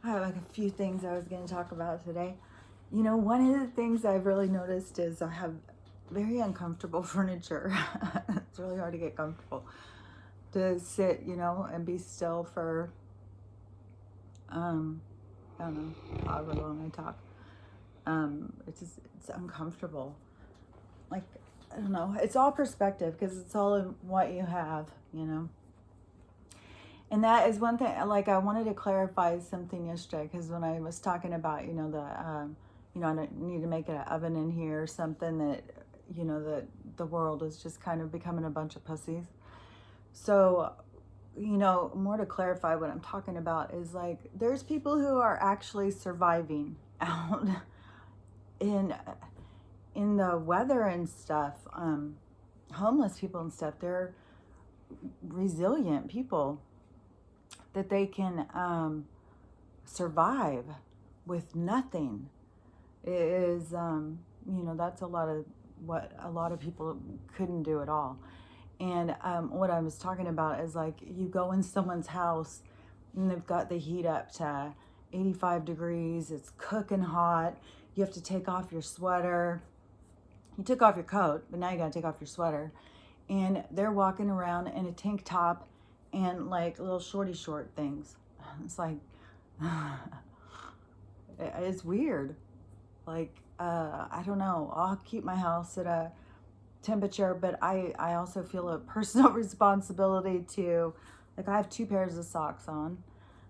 I have like a few things I was going to talk about today. You know, one of the things I've really noticed is I have very uncomfortable furniture. It's really hard to get comfortable to sit, and be still for, um, I don't know, however long I talk. It's uncomfortable. Like, I don't know. It's all perspective because it's all in what you have. And that is one thing, like I wanted to clarify something yesterday because when I was talking about, I need to make an oven in here or something that, that the world is just kind of becoming a bunch of pussies. So, more to clarify what I'm talking about is like, there's people who are actually surviving out in the weather and stuff, homeless people and stuff. They're resilient people that they can survive with nothing. It is, that's a lot of what a lot of people couldn't do at all. And what I was talking about is like you go in someone's house and they've got the heat up to 85 degrees. It's cooking hot. You have to take off your sweater. You took off your coat, but now you got to take off your sweater. And they're walking around in a tank top and like little shorty short things. It's like, it's weird. Like, I don't know. I'll keep my house at a temperature, but I also feel a personal responsibility to, like, I have 2 pairs of socks on,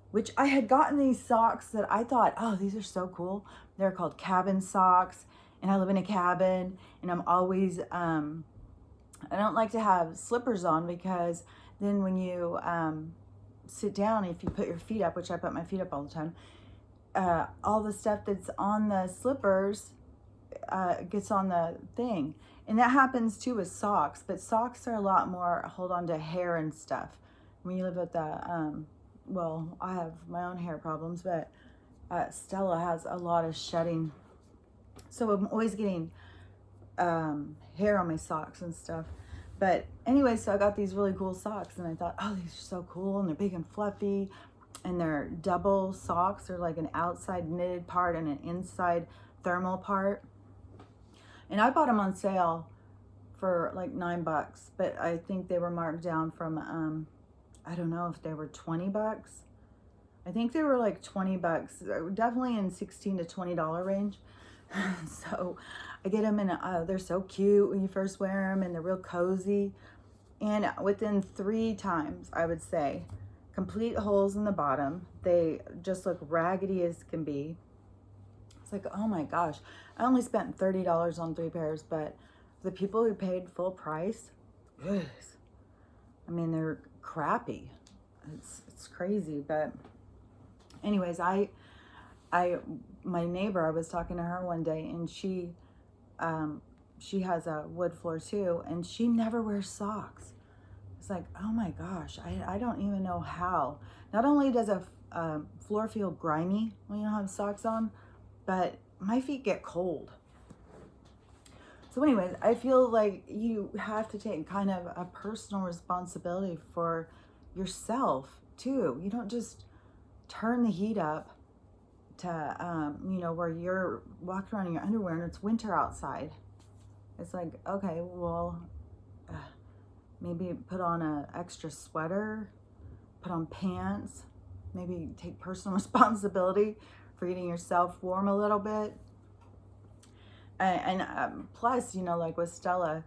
which I had gotten these socks that I thought, oh, these are so cool. They're called cabin socks, and I live in a cabin, and I'm always, I don't like to have slippers on because then when you sit down, if you put your feet up, which I put my feet up all the time, all the stuff that's on the slippers gets on the thing. And that happens too with socks, but socks are a lot more hold on to hair and stuff. When you live with the, well, I have my own hair problems, but Stella has a lot of shedding. So I'm always getting hair on my socks and stuff. But anyway, so I got these really cool socks and I thought, oh, these are so cool and they're big and fluffy and they're double socks. They're like an outside knitted part and an inside thermal part. And I bought them on sale for like $9, but I think they were marked down from, I don't know if they were $20. I think they were like $20, definitely in $16 to $20 range. So I get them and they're so cute when you first wear them and they're real cozy. And within 3 times, I would say, complete holes in the bottom. They just look raggedy as can be. It's like, oh my gosh, I only spent $30 on 3 pairs, but the people who paid full price, I mean, they're crappy. It's crazy. But anyways, my neighbor, I was talking to her one day and she has a wood floor too, and she never wears socks. It's like, oh my gosh, I don't even know how. Not only does a floor feel grimy when you don't have socks on, but my feet get cold. So anyways, I feel like you have to take kind of a personal responsibility for yourself too. You don't just turn the heat up to, where you're walking around in your underwear and it's winter outside. It's like, okay, well, maybe put on an extra sweater, put on pants, maybe take personal responsibility for getting yourself warm a little bit. And plus, like with Stella,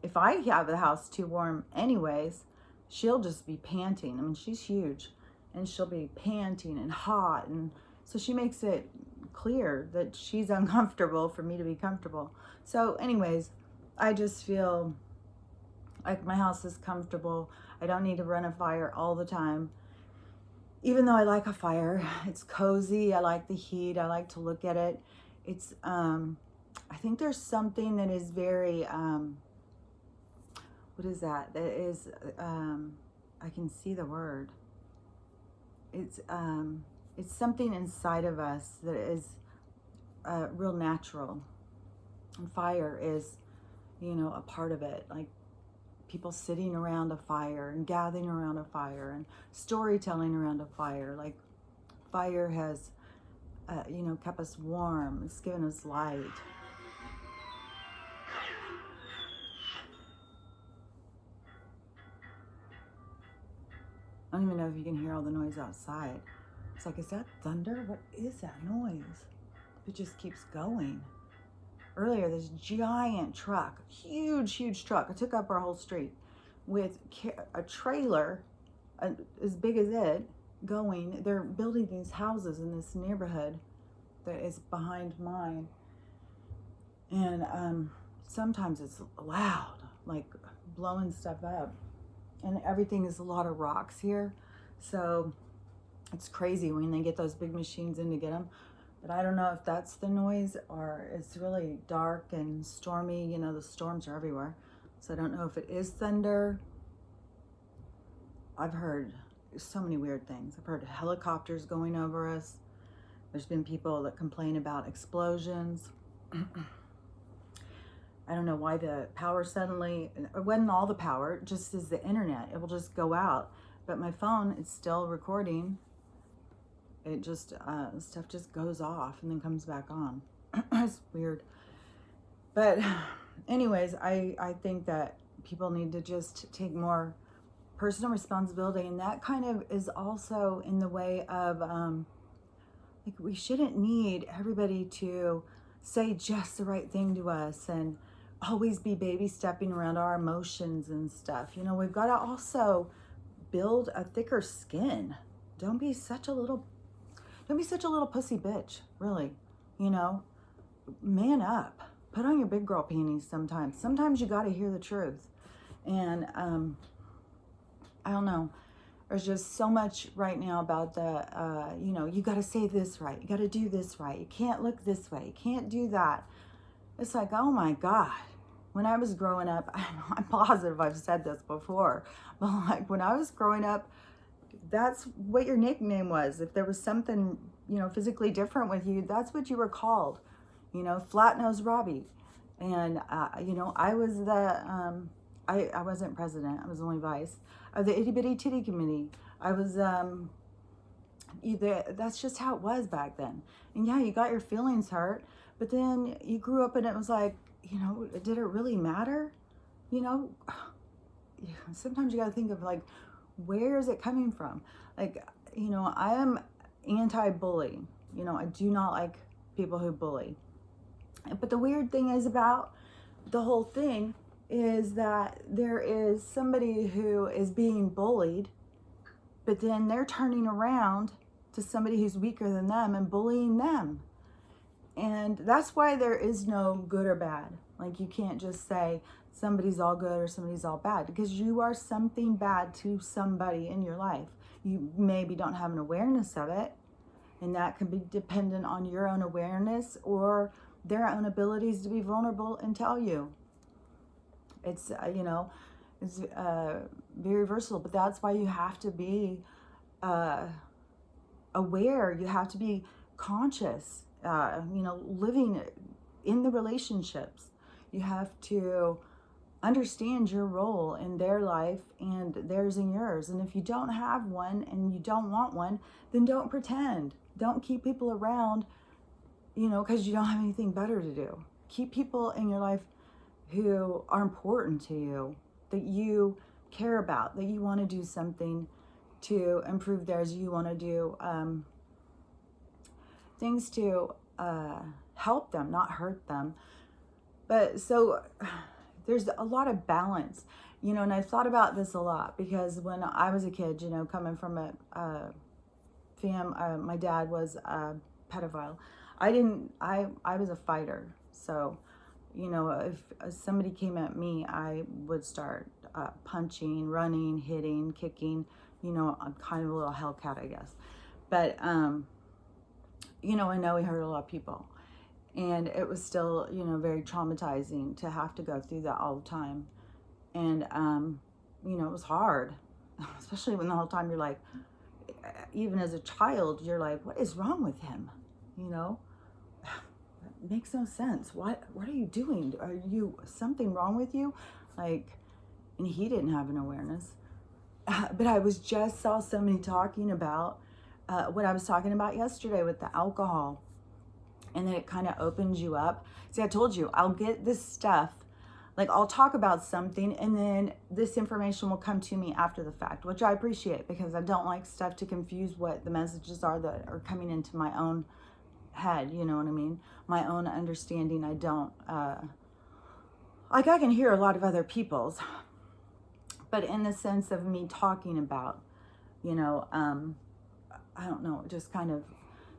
if I have the house too warm anyways, she'll just be panting. I mean, she's huge and she'll be panting and hot. And so she makes it clear that she's uncomfortable for me to be comfortable. So anyways, I just feel like my house is comfortable. I don't need to run a fire all the time. Even though I like a fire, it's cozy. I like the heat. I like to look at it. It's, I think there's something that is very, what is that? That is, I can see the word. It's something inside of us that is real natural. And fire is, a part of it. Like people sitting around a fire and gathering around a fire and storytelling around a fire. Like fire has, kept us warm. It's given us light. I don't even know if you can hear all the noise outside. It's like, is that thunder? What is that noise? It just keeps going. Earlier, this giant truck, huge truck, it took up our whole street with a trailer as big as it going. They're building these houses in this neighborhood that is behind mine. And sometimes it's loud, like blowing stuff up. And everything is a lot of rocks here. So it's crazy when they get those big machines in to get them. But I don't know if that's the noise or it's really dark and stormy. You know, the storms are everywhere. So I don't know if it is thunder. I've heard so many weird things. I've heard helicopters going over us. There's been people that complain about explosions. I don't know why the power suddenly, it wasn't all the power, just as the internet. It will just go out. But my phone is still recording. It just, stuff just goes off and then comes back on. It's weird. But anyways, I think that people need to just take more personal responsibility. And that kind of is also in the way of, like, we shouldn't need everybody to say just the right thing to us and always be baby stepping around our emotions and stuff. You know, we've got to also build a thicker skin. Don't be such a little pussy bitch, really. You know, man up. Put on your big girl panties sometimes. Sometimes you got to hear the truth. And I don't know. There's just so much right now about the, you got to say this right. You got to do this right. You can't look this way. You can't do that. It's like, oh my God. When I was growing up, I'm positive I've said this before, but like when I was growing up, that's what your nickname was. If there was something, physically different with you, that's what you were called, Flat Nose Robbie. And, I was I wasn't president. I was only vice of the Itty Bitty Titty Committee. I was, that's just how it was back then. And yeah, you got your feelings hurt, but then you grew up and it was like, did it really matter? Sometimes you got to think of like, where is it coming from? Like, I am anti-bully. I do not like people who bully. But the weird thing is about the whole thing is that there is somebody who is being bullied, but then they're turning around to somebody who's weaker than them and bullying them. And that's why there is no good or bad. Like, you can't just say somebody's all good or somebody's all bad, because you are something bad to somebody in your life. You maybe don't have an awareness of it, and that can be dependent on your own awareness or their own abilities to be vulnerable and tell you. It's, it's very versatile, but that's why you have to be aware. You have to be conscious. Living in the relationships, you have to understand your role in their life and theirs and yours. And if you don't have one and you don't want one, then don't pretend. Don't keep people around, because you don't have anything better to do. Keep people in your life who are important to you, that you care about, that you want to do something to improve theirs. You want to do things to help them, not hurt them. But so there's a lot of balance, and I thought about this a lot because when I was a kid, coming from a my dad was a pedophile. I was a fighter. So, if somebody came at me, I would start punching, running, hitting, kicking. I'm kind of a little Hellcat, I guess. But, I know he hurt a lot of people. And it was still, very traumatizing to have to go through that all the time. And, it was hard, especially when the whole time you're like, even as a child, you're like, what is wrong with him? It makes no sense. What are you doing? Are you something wrong with you? Like, and he didn't have an awareness. But I was just saw somebody talking about what I was talking about yesterday with the alcohol, and then it kind of opens you up. See, I told you, I'll get this stuff, like I'll talk about something and then this information will come to me after the fact, which I appreciate because I don't like stuff to confuse what the messages are that are coming into my own head, you know what I mean? My own understanding. I don't, like I can hear a lot of other people's, but in the sense of me talking about, you know, I don't know, it just kind of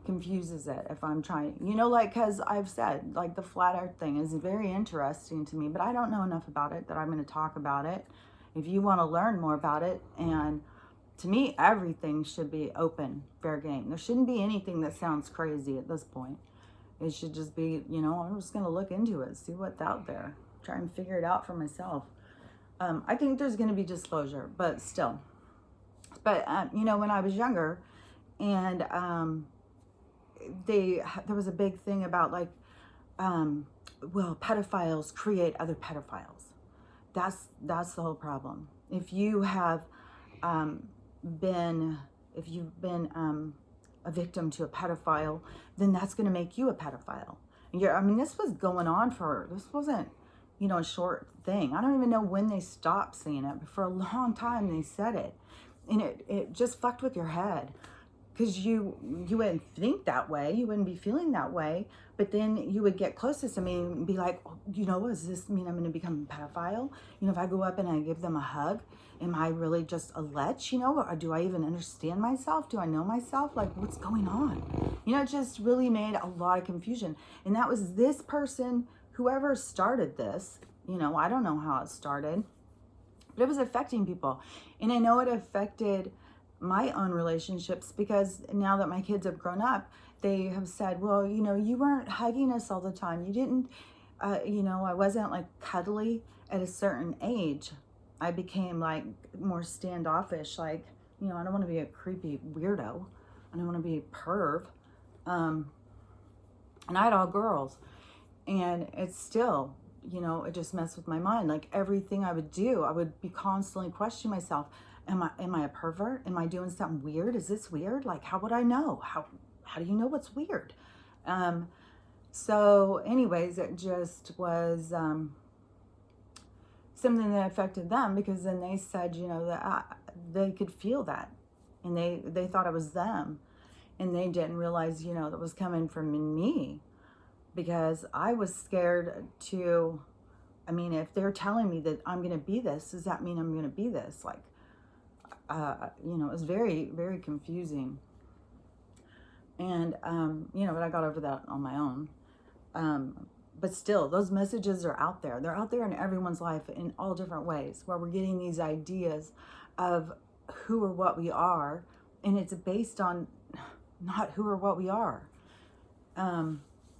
confuses it if I'm trying, you know, like, because I've said, like, the flat earth thing is very interesting to me, but I don't know enough about it that I'm going to talk about it. If you want to learn more about it, and to me, everything should be open, fair game. There shouldn't be anything that sounds crazy at this point. It should just be, you know, I'm just going to look into it, see what's out there, try and figure it out for myself. I think there's going to be disclosure, but still. But, you know, when I was younger, and there was a big thing about, like, well, pedophiles create other pedophiles. That's the whole problem. If you have been a victim to a pedophile, then that's going to make you a pedophile. And I mean, this was going on this wasn't, you know, a short thing. I don't even know when they stopped saying it, but for a long time they said it. And it just fucked with your head. Because you wouldn't think that way, you wouldn't be feeling that way, but then you would get close to somebody and be like, you know, does this mean I'm going to become a pedophile? You know, if I go up and I give them a hug, am I really just a lech, you know, or do I even understand myself? Do I know myself? Like, what's going on? You know, it just really made a lot of confusion. And that was this person, whoever started this, you know, I don't know how it started, but it was affecting people. And I know it affected my own relationships, because now that my kids have grown up, they have said, well, you know, you weren't hugging us all the time. You didn't, you know, I wasn't like cuddly at a certain age. I became like more standoffish. Like, you know, I don't want to be a creepy weirdo. I don't want to be a perv. And I had all girls, and it's still, you know, it just messed with my mind. Like everything I would do, I would be constantly questioning myself. Am I a pervert? Am I doing something weird? Is this weird? Like, how would I know? How do you know what's weird? So anyways, it just was something that affected them, because then they said, you know, that they could feel that, and they thought it was them, and they didn't realize, you know, that was coming from me, because I was scared to, I mean, if they're telling me that I'm going to be this, does that mean I'm going to be this? Like, you know, it was very, very confusing. And, you know, but I got over that on my own. But still, those messages are out there. They're out there in everyone's life in all different ways, where we're getting these ideas of who or what we are. And it's based on not who or what we are.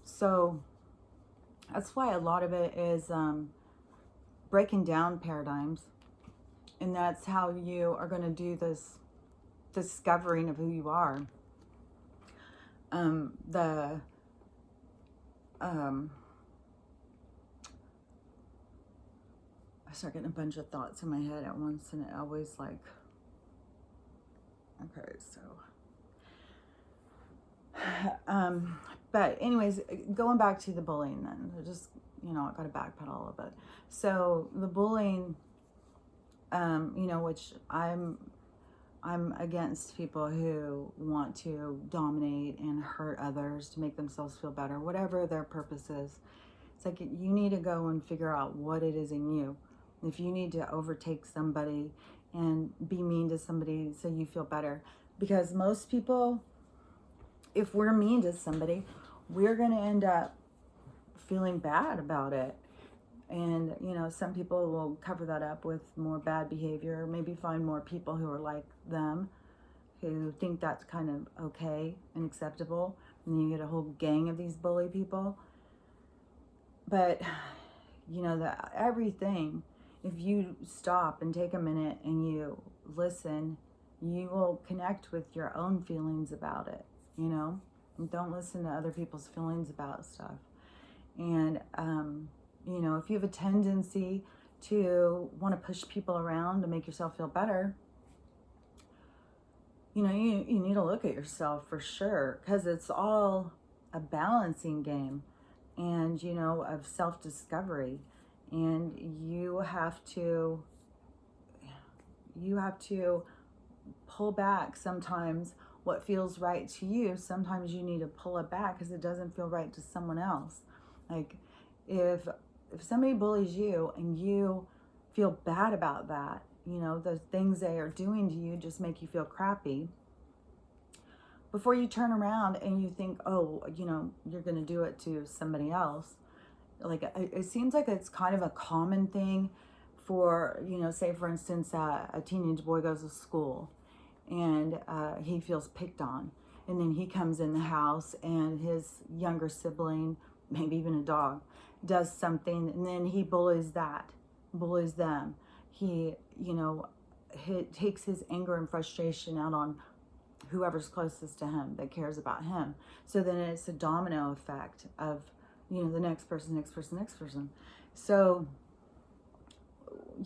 So that's why a lot of it is breaking down paradigms. And that's how you are going to do this discovering of who you are. I start getting a bunch of thoughts in my head at once, and it always like, okay, so. But anyways, going back to the bullying then, just, you know, I got to backpedal a little bit. So the bullying, you know, which I'm against people who want to dominate and hurt others to make themselves feel better, whatever their purpose is. It's like you need to go and figure out what it is in you. If you need to overtake somebody and be mean to somebody so you feel better, because most people, if we're mean to somebody, we're going to end up feeling bad about it. And, you know, some people will cover that up with more bad behavior, maybe find more people who are like them, who think that's kind of okay and acceptable. And then you get a whole gang of these bully people. But, you know, everything, if you stop and take a minute and you listen, you will connect with your own feelings about it, you know? And don't listen to other people's feelings about stuff. And, you know, if you have a tendency to want to push people around to make yourself feel better, you need to look at yourself for sure, because it's all a balancing game, and of self-discovery, and you have to pull back sometimes. What feels right to you, sometimes you need to pull it back because it doesn't feel right to someone else. Like, if somebody bullies you and you feel bad about that, the things they are doing to you just make you feel crappy, before you turn around and you think, oh, you're going to do it to somebody else. Like, it seems like it's kind of a common thing for, say for instance, a teenage boy goes to school and he feels picked on. And then he comes in the house and his younger sibling, maybe even a dog, does something, and then he bullies them. He takes his anger and frustration out on whoever's closest to him that cares about him. So then it's a domino effect of, the next person. So,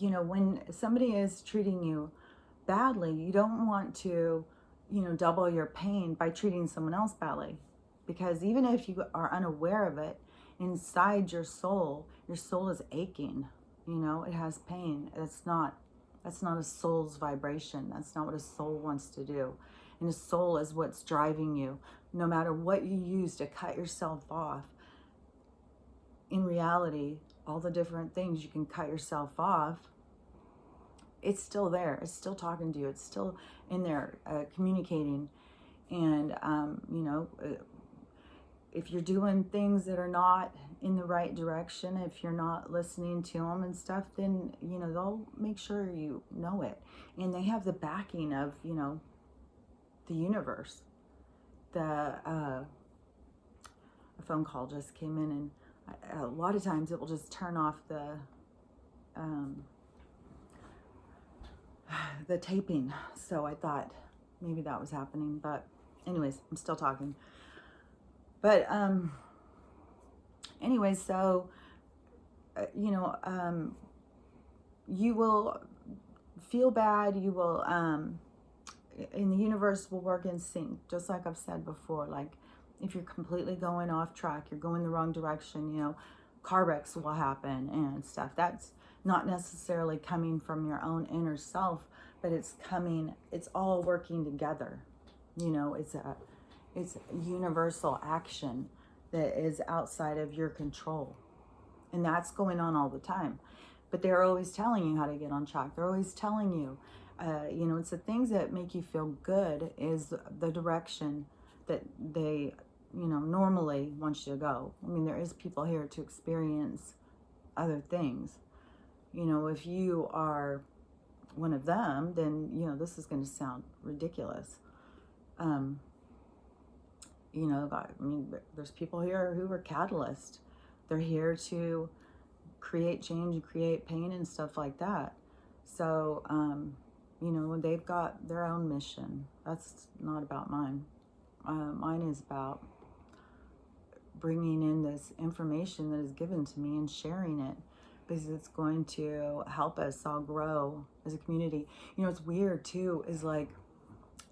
when somebody is treating you badly, you don't want to, double your pain by treating someone else badly. Because even if you are unaware of it, inside your soul is aching. It has pain. That's not a soul's vibration. That's not what a soul wants to do. And a soul is what's driving you. No matter what you use to cut yourself off, in reality, all the different things you can cut yourself off, it's still there. It's still talking to you. It's still in there, communicating. And, if you're doing things that are not in the right direction, if you're not listening to them and stuff, then, they'll make sure you know it. And they have the backing of, the universe. A phone call just came in, and a lot of times it will just turn off the taping. So I thought maybe that was happening, but anyways, I'm still talking. But anyways, so you will feel bad. You will and the universe will work in sync, just like I've said before. Like, if you're completely going off track, you're going the wrong direction, car wrecks will happen and stuff. That's not necessarily coming from your own inner self, but it's all working together. It's universal action that is outside of your control. And that's going on all the time. But they're always telling you how to get on track. They're always telling you, it's the things that make you feel good is the direction that they, normally want you to go. I mean, there is people here to experience other things. If you are one of them, then, this is going to sound ridiculous. There's people here who are catalysts. They're here to create change and create pain and stuff like that. So, they've got their own mission. That's not about mine. Mine is about bringing in this information that is given to me and sharing it, because it's going to help us all grow as a community. What's weird too is, like,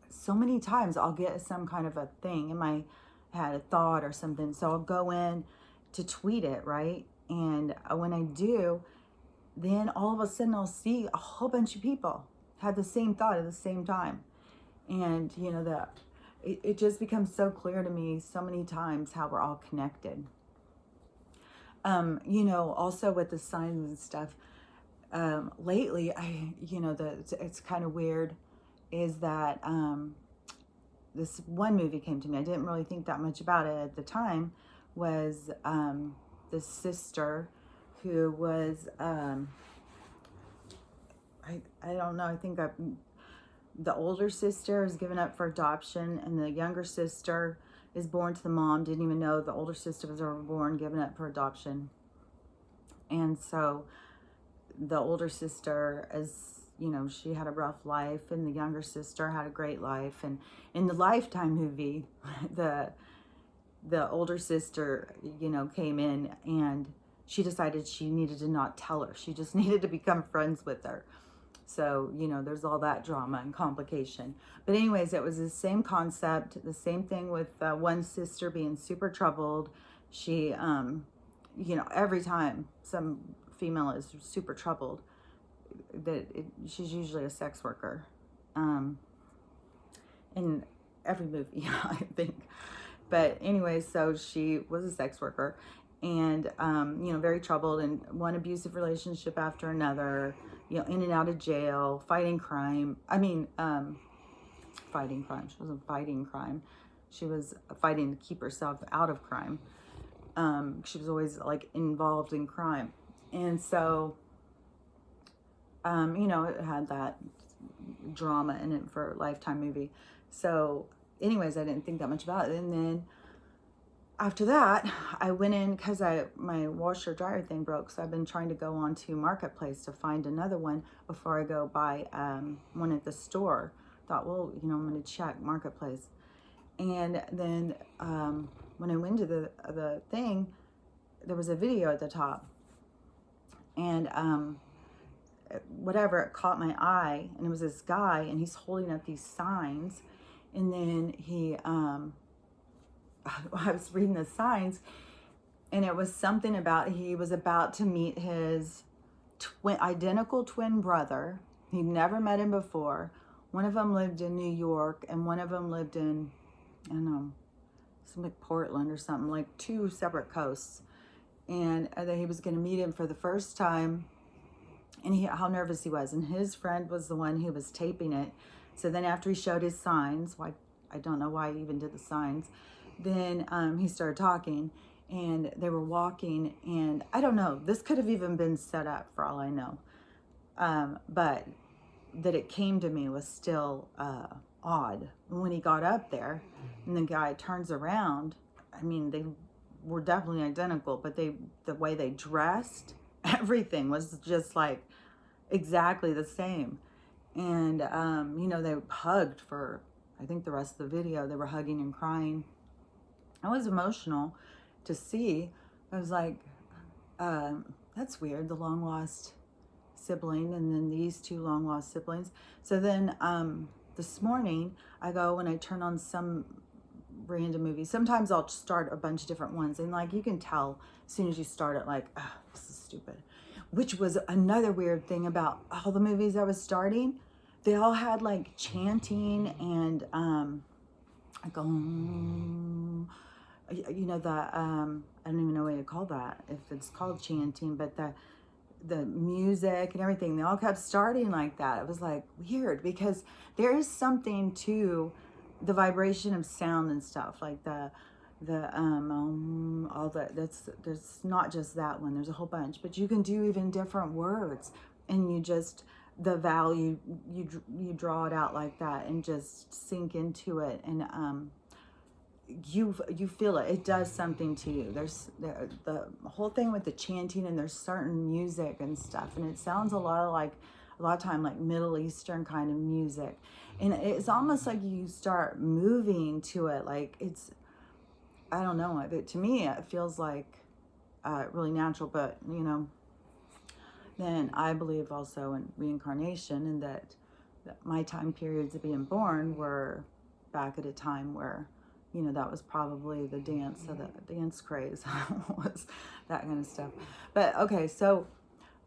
so many times I'll get some kind of a thing in my head, a thought or something. So I'll go in to tweet it, right? And when I do, then all of a sudden I'll see a whole bunch of people had the same thought at the same time. And, it just becomes so clear to me so many times how we're all connected. Also with the signs and stuff, lately, it's kind of weird is that this one movie came to me. I didn't really think that much about it at the time. Was this sister who was I don't know. I think the older sister is given up for adoption, and the younger sister is born to the mom. Didn't even know the older sister was ever born, given up for adoption. And so the older sister is, she had a rough life, and the younger sister had a great life. And in the Lifetime movie, the older sister, came in, and she decided she needed to not tell her. She just needed to become friends with her. So, you know, there's all that drama and complication. But anyways, it was the same concept, the same thing with one sister being super troubled. She, you know, every time some female is super troubled, she's usually a sex worker. In every movie, I think. But anyways, so she was a sex worker and, you know, very troubled, and one abusive relationship after another, you know, in and out of jail, fighting crime. Fighting crime. She wasn't fighting crime. She was fighting to keep herself out of crime. She was always like involved in crime. And so, you know, it had that drama in it for a Lifetime movie. So anyways, I didn't think that much about it. And then after that, I went in because my washer dryer thing broke. So I've been trying to go on to Marketplace to find another one before I go buy one at the store. Thought, well, you know, I'm going to check Marketplace. And then when I went to the thing, there was a video at the top. And whatever, it caught my eye, and it was this guy, and he's holding up these signs, and then he I was reading the signs, and it was something about he was about to meet his identical twin brother. He'd never met him before. One of them lived in New York, and one of them lived in, I don't know, some like Portland or something, like two separate coasts. And that he was going to meet him for the first time, and how nervous he was. And his friend was the one who was taping it. So then after he showed his signs, why, I don't know why he even did the signs, then he started talking, and they were walking, and I don't know, this could have even been set up for all I know. But that it came to me was still odd. When he got up there and the guy turns around, I mean, they were definitely identical, but the way they dressed, everything was just like exactly the same. And you know, they hugged for, I think, the rest of the video. They were hugging and crying. I was emotional to see. I was like, that's weird, the long lost sibling, and then these two long lost siblings. So then this morning I go and I turn on some random movie. Sometimes I'll start a bunch of different ones, and like you can tell as soon as you start it, like, oh, this is stupid. Which was another weird thing about all the movies I was starting. They all had like chanting and like, you know, I don't even know what you call that, if it's called chanting, but the music and everything, they all kept starting like that. It was like weird, because there is something to the vibration of sound and stuff, like all that. There's not just that one, there's a whole bunch, but you can do even different words, and you just, the value, you draw it out like that and just sink into it, and you feel it. It does something to you. There's the whole thing with the chanting, and there's certain music and stuff, and it sounds a lot of time like Middle Eastern kind of music, and it's almost like you start moving to it, like it's, I don't know, but to me it feels like really natural. But you know, then I believe also in reincarnation, and that my time periods of being born were back at a time where, you know, that was probably the dance, so the dance craze was that kind of stuff. But okay, so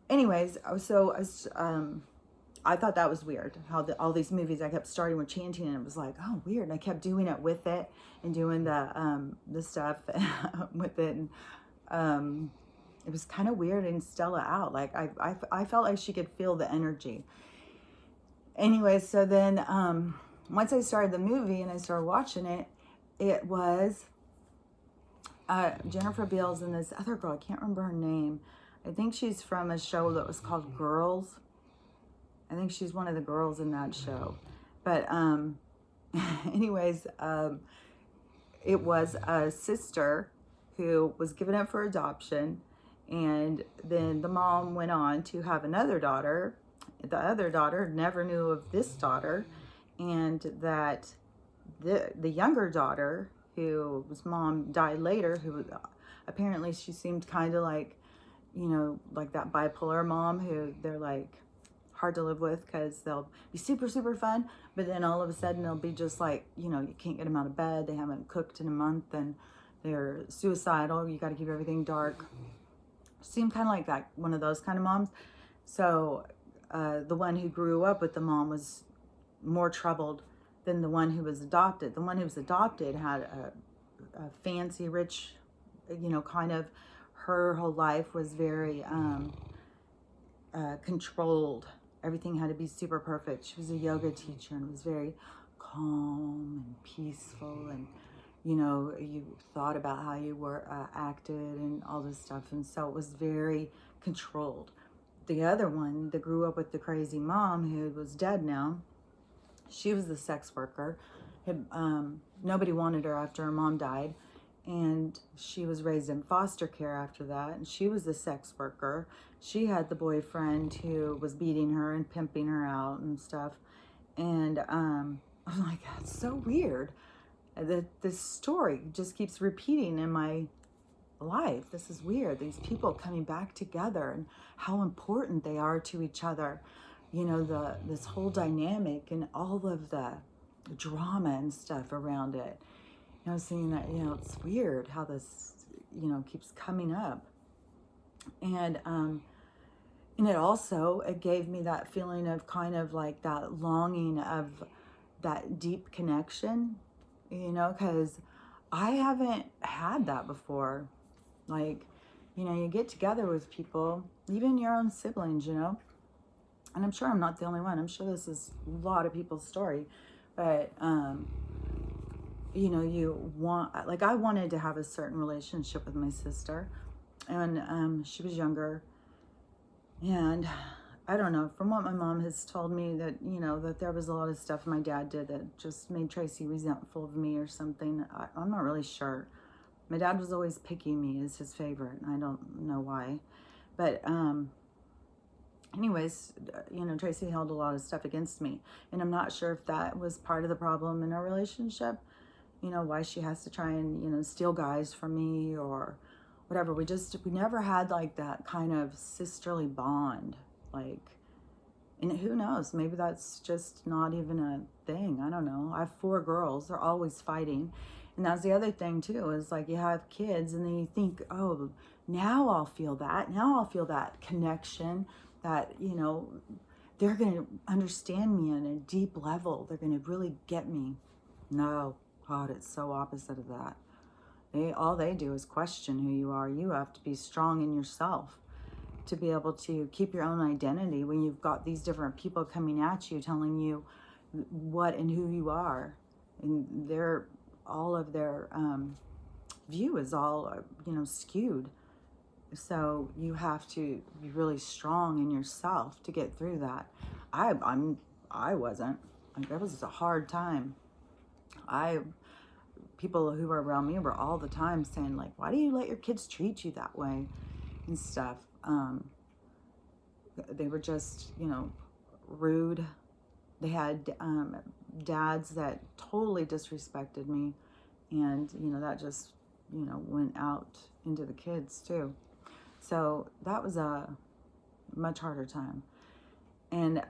anyways, I thought that was weird, how all these movies I kept starting with chanting, and it was like, oh, weird. And I kept doing it with it, and doing the stuff with it, and it was kind of weird and Stella out. Like I felt like she could feel the energy. Anyway, so then once I started the movie and I started watching it, it was Jennifer Beals and this other girl, I can't remember her name. I think she's from a show that was called Girls. I think she's one of the girls in that show. But anyways, it was a sister who was given up for adoption, and then the mom went on to have another daughter. The other daughter never knew of this daughter, and that the younger daughter, whose mom died later, who apparently she seemed kind of like, you know, like that bipolar mom who they're like hard to live with because they'll be super, super fun, but then all of a sudden they'll be just like, you can't get them out of bed. They haven't cooked in a month and they're suicidal. You got to keep everything dark. Seem kind of like that, one of those kind of moms. So the one who grew up with the mom was more troubled than the one who was adopted. The one who was adopted had a fancy, rich, kind of, her whole life was very controlled. Everything had to be super perfect. She was a yoga teacher and was very calm and peaceful, and you thought about how you were acted and all this stuff, and so it was very controlled. The other one that grew up with the crazy mom, who was dead now, she was the sex worker. Nobody wanted her after her mom died, and she was raised in foster care after that, and she was the sex worker. She had the boyfriend who was beating her and pimping her out and stuff, and I'm like, that's so weird. This story just keeps repeating in my life. This is weird. These people coming back together and how important they are to each other. This whole dynamic and all of the drama and stuff around it. Seeing that, it's weird how this, keeps coming up. And it gave me that feeling of kind of like that longing of that deep connection, because I haven't had that before. Like, you get together with people, even your own siblings, and I'm sure I'm not the only one. I'm sure this is a lot of people's story, but, I wanted to have a certain relationship with my sister, and she was younger, and I don't know, from what my mom has told me, that, that there was a lot of stuff my dad did that just made Tracy resentful of me or something. I'm not really sure. My dad was always picking me as his favorite, and I don't know why. But anyways, Tracy held a lot of stuff against me, and I'm not sure if that was part of the problem in our relationship, why she has to try and, steal guys from me or whatever. We never had like that kind of sisterly bond, like, and who knows, maybe that's just not even a thing. I don't know. I have 4 girls. They're always fighting. And that's the other thing too, is like, you have kids and then you think, oh, now I'll feel that. Now I'll feel that connection, that, they're going to understand me on a deep level. They're going to really get me. No, God, it's so opposite of that. All they do is question who you are. You have to be strong in yourself to be able to keep your own identity when you've got these different people coming at you, telling you what and who you are. And all of their view is all, skewed. So you have to be really strong in yourself to get through that. I wasn't. Like, that was a hard time. People who were around me were all the time saying, like, why do you let your kids treat you that way and stuff? They were just, rude. They had dads that totally disrespected me, and that just went out into the kids too. So that was a much harder time. And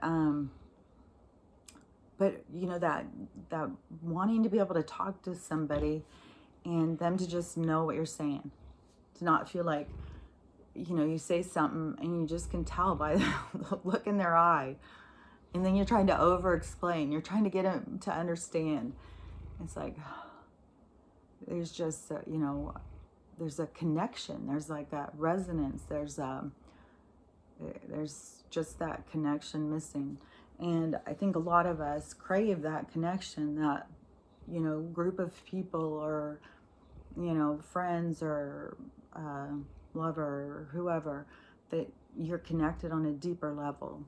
but that wanting to be able to talk to somebody and them to just know what you're saying, to not feel like you say something and you just can tell by the look in their eye, and then you're trying to over explain, you're trying to get them to understand. It's like, there's just there's a connection, there's like that resonance, there's just that connection missing. And I think a lot of us crave that connection, that group of people, or friends, or lover, or whoever, that you're connected on a deeper level,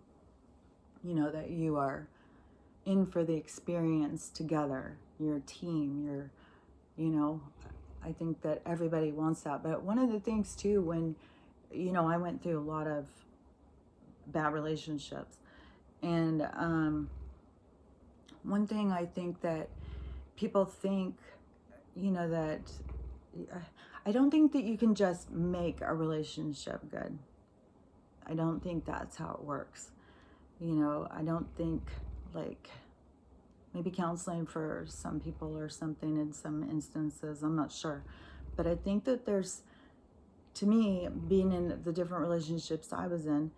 that you are in for the experience together, you're a team, I think that everybody wants that. But one of the things too, when I went through a lot of bad relationships, and one thing I think that people think, that I don't think that you can just make a relationship good. I don't think that's how it works. I don't think, like, maybe counseling for some people or something in some instances, I'm not sure. But I think that there's, to me, being in the different relationships I was in,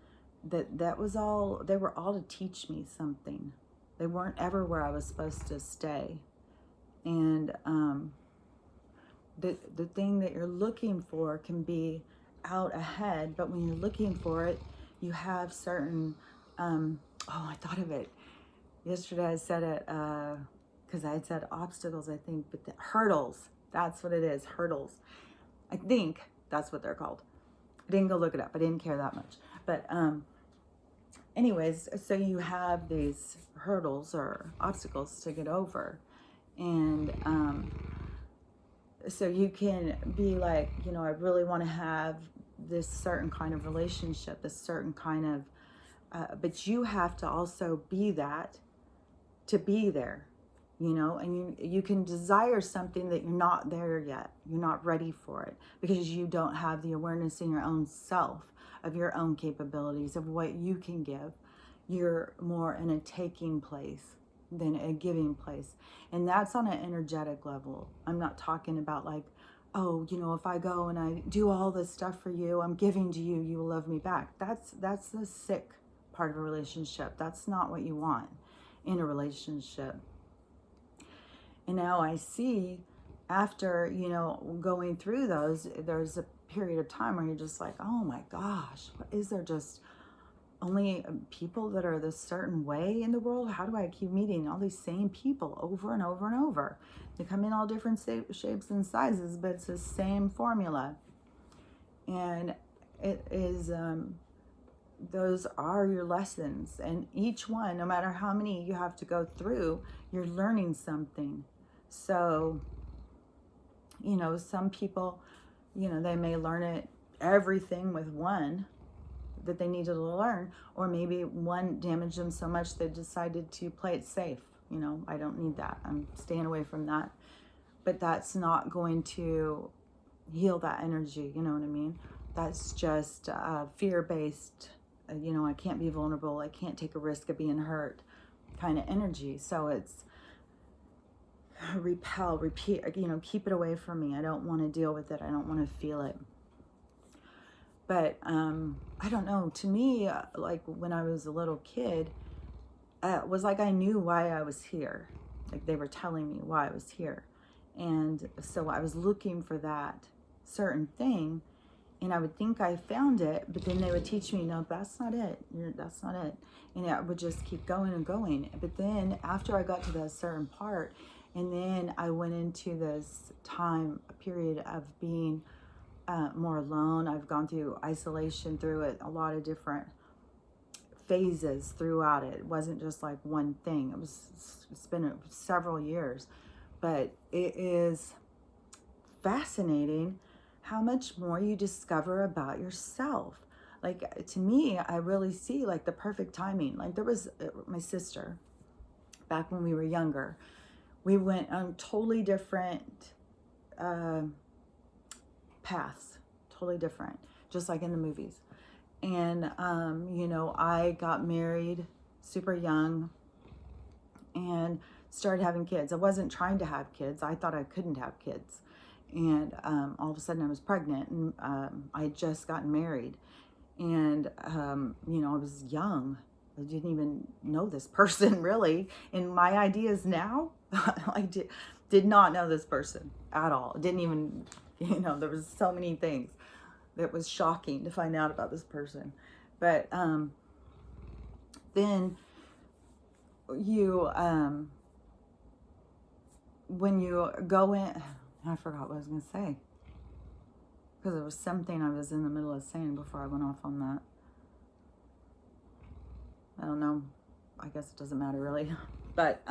that was all, they were all to teach me something. They weren't ever where I was supposed to stay. And the thing that you're looking for can be out ahead, but when you're looking for it, you have certain, I thought of it. Yesterday I said it, because I had said obstacles, I think, but hurdles. That's what it is, hurdles. I think that's what they're called. I didn't go look it up. I didn't care that much. But anyways, so you have these hurdles or obstacles to get over. And so you can be like, I really want to have this certain kind of relationship, this certain kind of, but you have to also be that to be there, and you can desire something that you're not there yet. You're not ready for it because you don't have the awareness in your own self of your own capabilities, of what you can give. You're more in a taking place than a giving place. And that's on an energetic level. I'm not talking about like, oh, if I go and I do all this stuff for you, I'm giving to you, you will love me back. That's the sick part of a relationship. That's not what you want in a relationship. And now I see, after, going through those, there's a period of time where you're just like, oh my gosh, is there just only people that are this certain way in the world? How do I keep meeting all these same people over and over and over? They come in all different shapes and sizes, but it's the same formula. And it is, those are your lessons. And each one, no matter how many you have to go through, you're learning something. So, some people, they may learn everything with one that they needed to learn, or maybe one damaged them so much they decided to play it safe. I don't need that. I'm staying away from that. But that's not going to heal that energy. You know what I mean? That's just fear-based. I can't be vulnerable. I can't take a risk of being hurt kind of energy. So it's repel, repeat, keep it away from me. I don't want to deal with it. I don't want to feel it. But I don't know. To me, like when I was a little kid, it was like I knew why I was here. Like they were telling me why I was here. And so I was looking for that certain thing. And I would think I found it, but then they would teach me, no, that's not it. That's not it. And I would just keep going and going. But then after I got to that certain part, and then I went into this period of being more alone. I've gone through isolation through it, a lot of different phases throughout it. It wasn't just like one thing. It's been several years, but it is fascinating how much more you discover about yourself. Like to me, I really see like the perfect timing. Like there was my sister back when we were younger. We went on totally different paths, totally different, just like in the movies. And, I got married super young and started having kids. I wasn't trying to have kids. I thought I couldn't have kids. And all of a sudden I was pregnant, and I had just gotten married. And, I was young. I didn't even know this person really. And my ideas now, I did not know this person at all. Didn't even, there was so many things that was shocking to find out about this person. But then you, when you go in, I forgot what I was going to say. Because there was something I was in the middle of saying before I went off on that. I don't know. I guess it doesn't matter really. But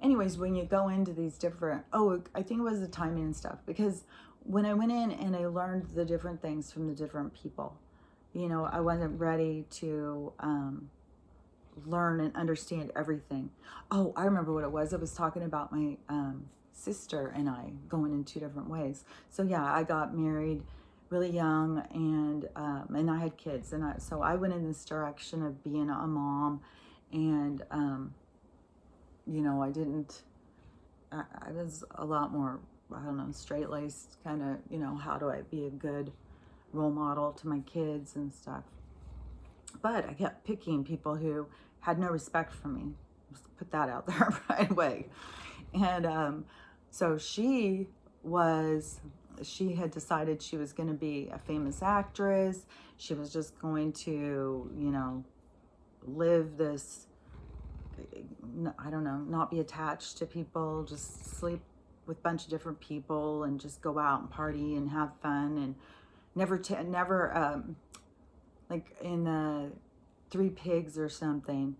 anyways, when you go into these different, I think it was the timing and stuff. Because when I went in and I learned the different things from the different people, I wasn't ready to learn and understand everything. Oh, I remember what it was. It was talking about my sister and I going in two different ways. So yeah, I got married really young, and I had kids, and so I went in this direction of being a mom, and I didn't. I was a lot more, I don't know, straight laced, kind of, how do I be a good role model to my kids and stuff. But I kept picking people who had no respect for me. Just put that out there right away. And so she had decided she was going to be a famous actress. She was just going to, live this, I don't know, not be attached to people, just sleep with a bunch of different people and just go out and party and have fun, and never, like in the Three Pigs or something,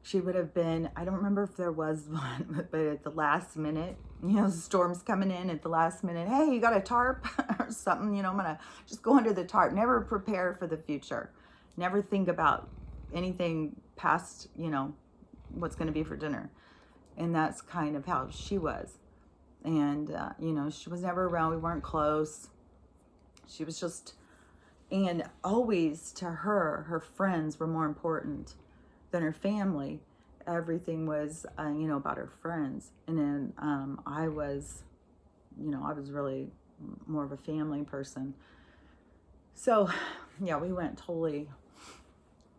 she would have been, I don't remember if there was one, but at the last minute, the storm's coming in at the last minute. Hey, you got a tarp or something? I'm going to just go under the tarp. Never prepare for the future. Never think about anything past, what's going to be for dinner. And that's kind of how she was. And, she was never around. We weren't close. She was just, and always to her friends were more important than her family. Everything was, about her friends. And then I was really more of a family person. So, yeah, we went totally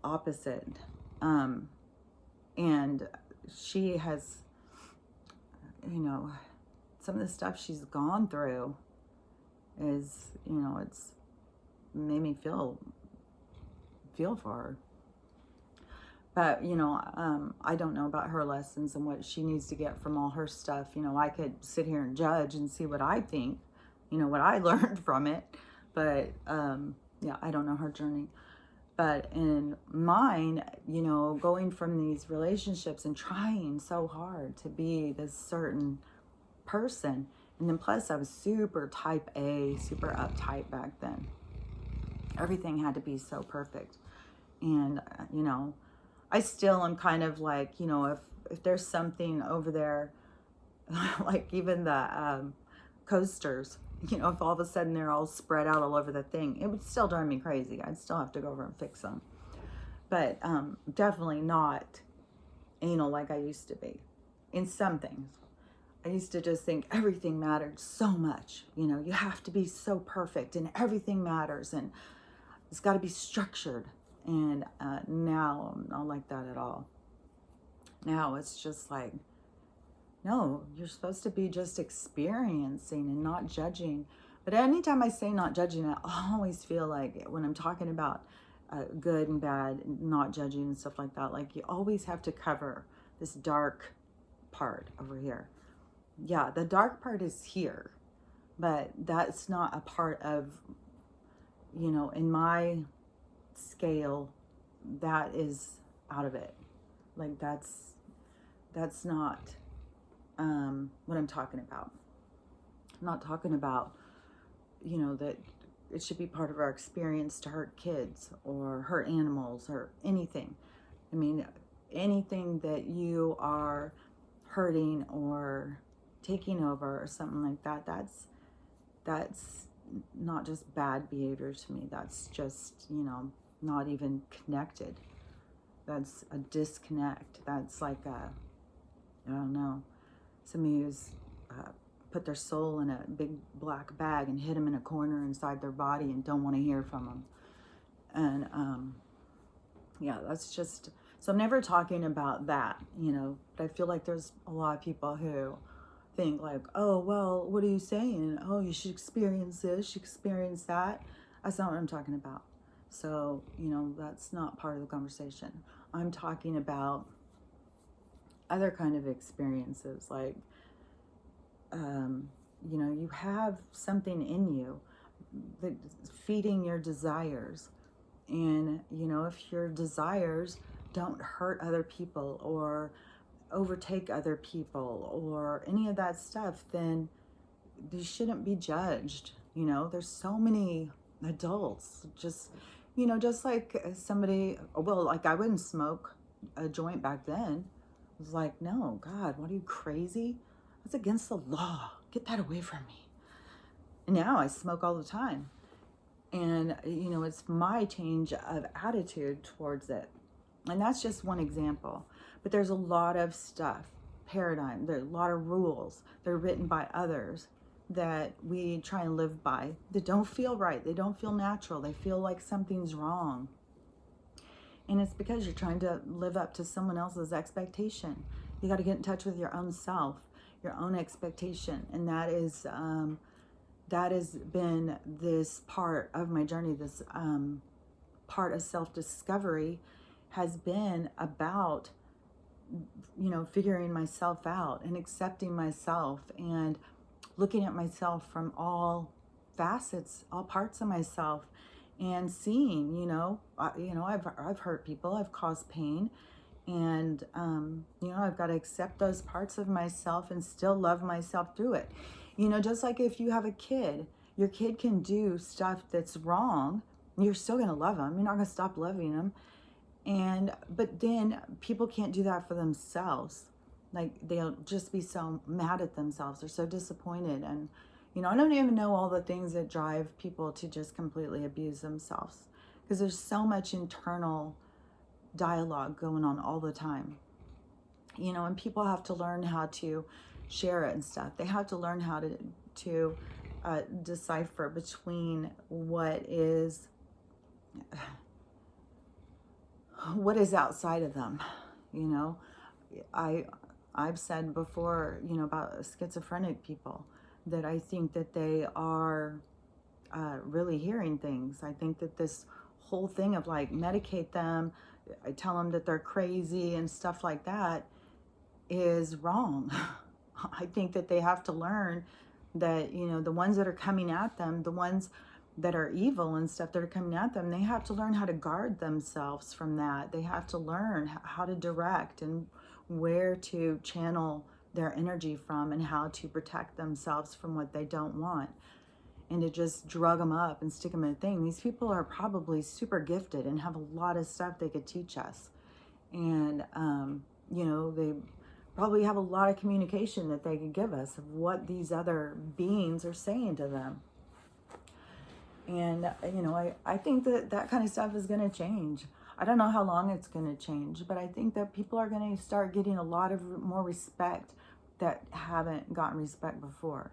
opposite. And she has, some of the stuff she's gone through is, it's made me feel for her. But, I don't know about her lessons and what she needs to get from all her stuff. I could sit here and judge and see what I think, what I learned from it. But, yeah, I don't know her journey. But in mine, going from these relationships and trying so hard to be this certain person. And then plus I was super type A, super uptight back then. Everything had to be so perfect. And, I still am kind of like, if there's something over there, like even the coasters, if all of a sudden they're all spread out all over the thing, it would still drive me crazy. I'd still have to go over and fix them. But definitely not anal like I used to be. In some things, I used to just think everything mattered so much. You have to be so perfect and everything matters and it's got to be structured. And now I'm not like that at all. Now it's just like, no, you're supposed to be just experiencing and not judging. But anytime I say not judging, I always feel like when I'm talking about good and bad, not judging and stuff like that, like you always have to cover this dark part over here. Yeah, the dark part is here, but that's not a part of, in my scale, that is out of it. Like that's not what I'm talking about. I'm not talking about, that it should be part of our experience to hurt kids or hurt animals or anything. I mean, anything that you are hurting or taking over or something like that, that's not just bad behavior to me. That's just, not even connected. That's a disconnect. That's like I don't know, somebody who's put their soul in a big black bag and hid them in a corner inside their body and don't want to hear from them. And yeah, that's just, so I'm never talking about that, but I feel like there's a lot of people who think like, oh, well, what are you saying? Oh, you should experience this, you should experience that. That's not what I'm talking about. So, that's not part of the conversation. I'm talking about other kind of experiences, like, you have something in you that's feeding your desires. And, if your desires don't hurt other people or overtake other people or any of that stuff, then they shouldn't be judged. There's so many adults just, just like somebody, well, like I wouldn't smoke a joint back then. It was like, no, God, what are you, crazy? That's against the law. Get that away from me. And now I smoke all the time. And, it's my change of attitude towards it. And that's just one example. But there's a lot of stuff, paradigm, there's a lot of rules that are written by others that we try and live by that don't feel right. They don't feel natural. They feel like something's wrong. And it's because you're trying to live up to someone else's expectation. You got to get in touch with your own self, your own expectation. And that has been this part of my journey. This part of self-discovery has been about, figuring myself out and accepting myself and looking at myself from all facets, all parts of myself, and seeing, I've hurt people, I've caused pain, and I've got to accept those parts of myself and still love myself through it. Just like if you have a kid, your kid can do stuff that's wrong, you're still going to love them. You're not going to stop loving them. But then people can't do that for themselves. Like, they'll just be so mad at themselves. They're so disappointed. And, I don't even know all the things that drive people to just completely abuse themselves. Because there's so much internal dialogue going on all the time. And people have to learn how to share it and stuff. They have to learn how to decipher between what is outside of them. I've said before, about schizophrenic people, that I think that they are really hearing things. I think that this whole thing of like medicate them, I tell them that they're crazy and stuff like that is wrong. I think that they have to learn that, the ones that are coming at them, the ones that are evil and stuff that are coming at them, they have to learn how to guard themselves from that. They have to learn how to direct and where to channel their energy from and how to protect themselves from what they don't want, and to just drug them up and stick them in a thing. These people are probably super gifted and have a lot of stuff they could teach us. And, they probably have a lot of communication that they could give us of what these other beings are saying to them. And, I think that kind of stuff is going to change. I don't know how long it's going to change, but I think that people are going to start getting a lot of more respect that haven't gotten respect before.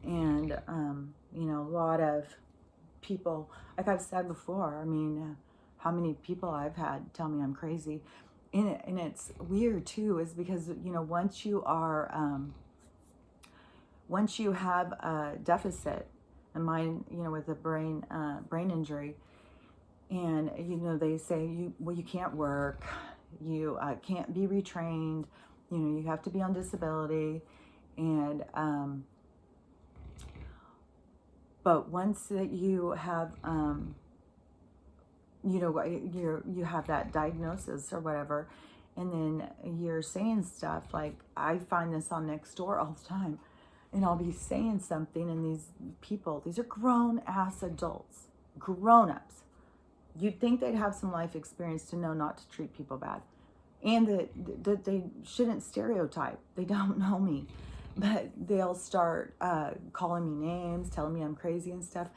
And, a lot of people, like I've said before, how many people I've had tell me I'm crazy. And it's weird too, is because, once you have a deficit, and mine, with a brain injury, and, they say, you can't work, you can't be retrained, you have to be on disability. And, but once that you have, you have that diagnosis or whatever, and then you're saying stuff like, I find this on Nextdoor all the time, and I'll be saying something, and these people, these are grown-ass adults, grown-ups. You'd think they'd have some life experience to know not to treat people bad, and that they shouldn't stereotype. They don't know me, but they'll start calling me names, telling me I'm crazy and stuff.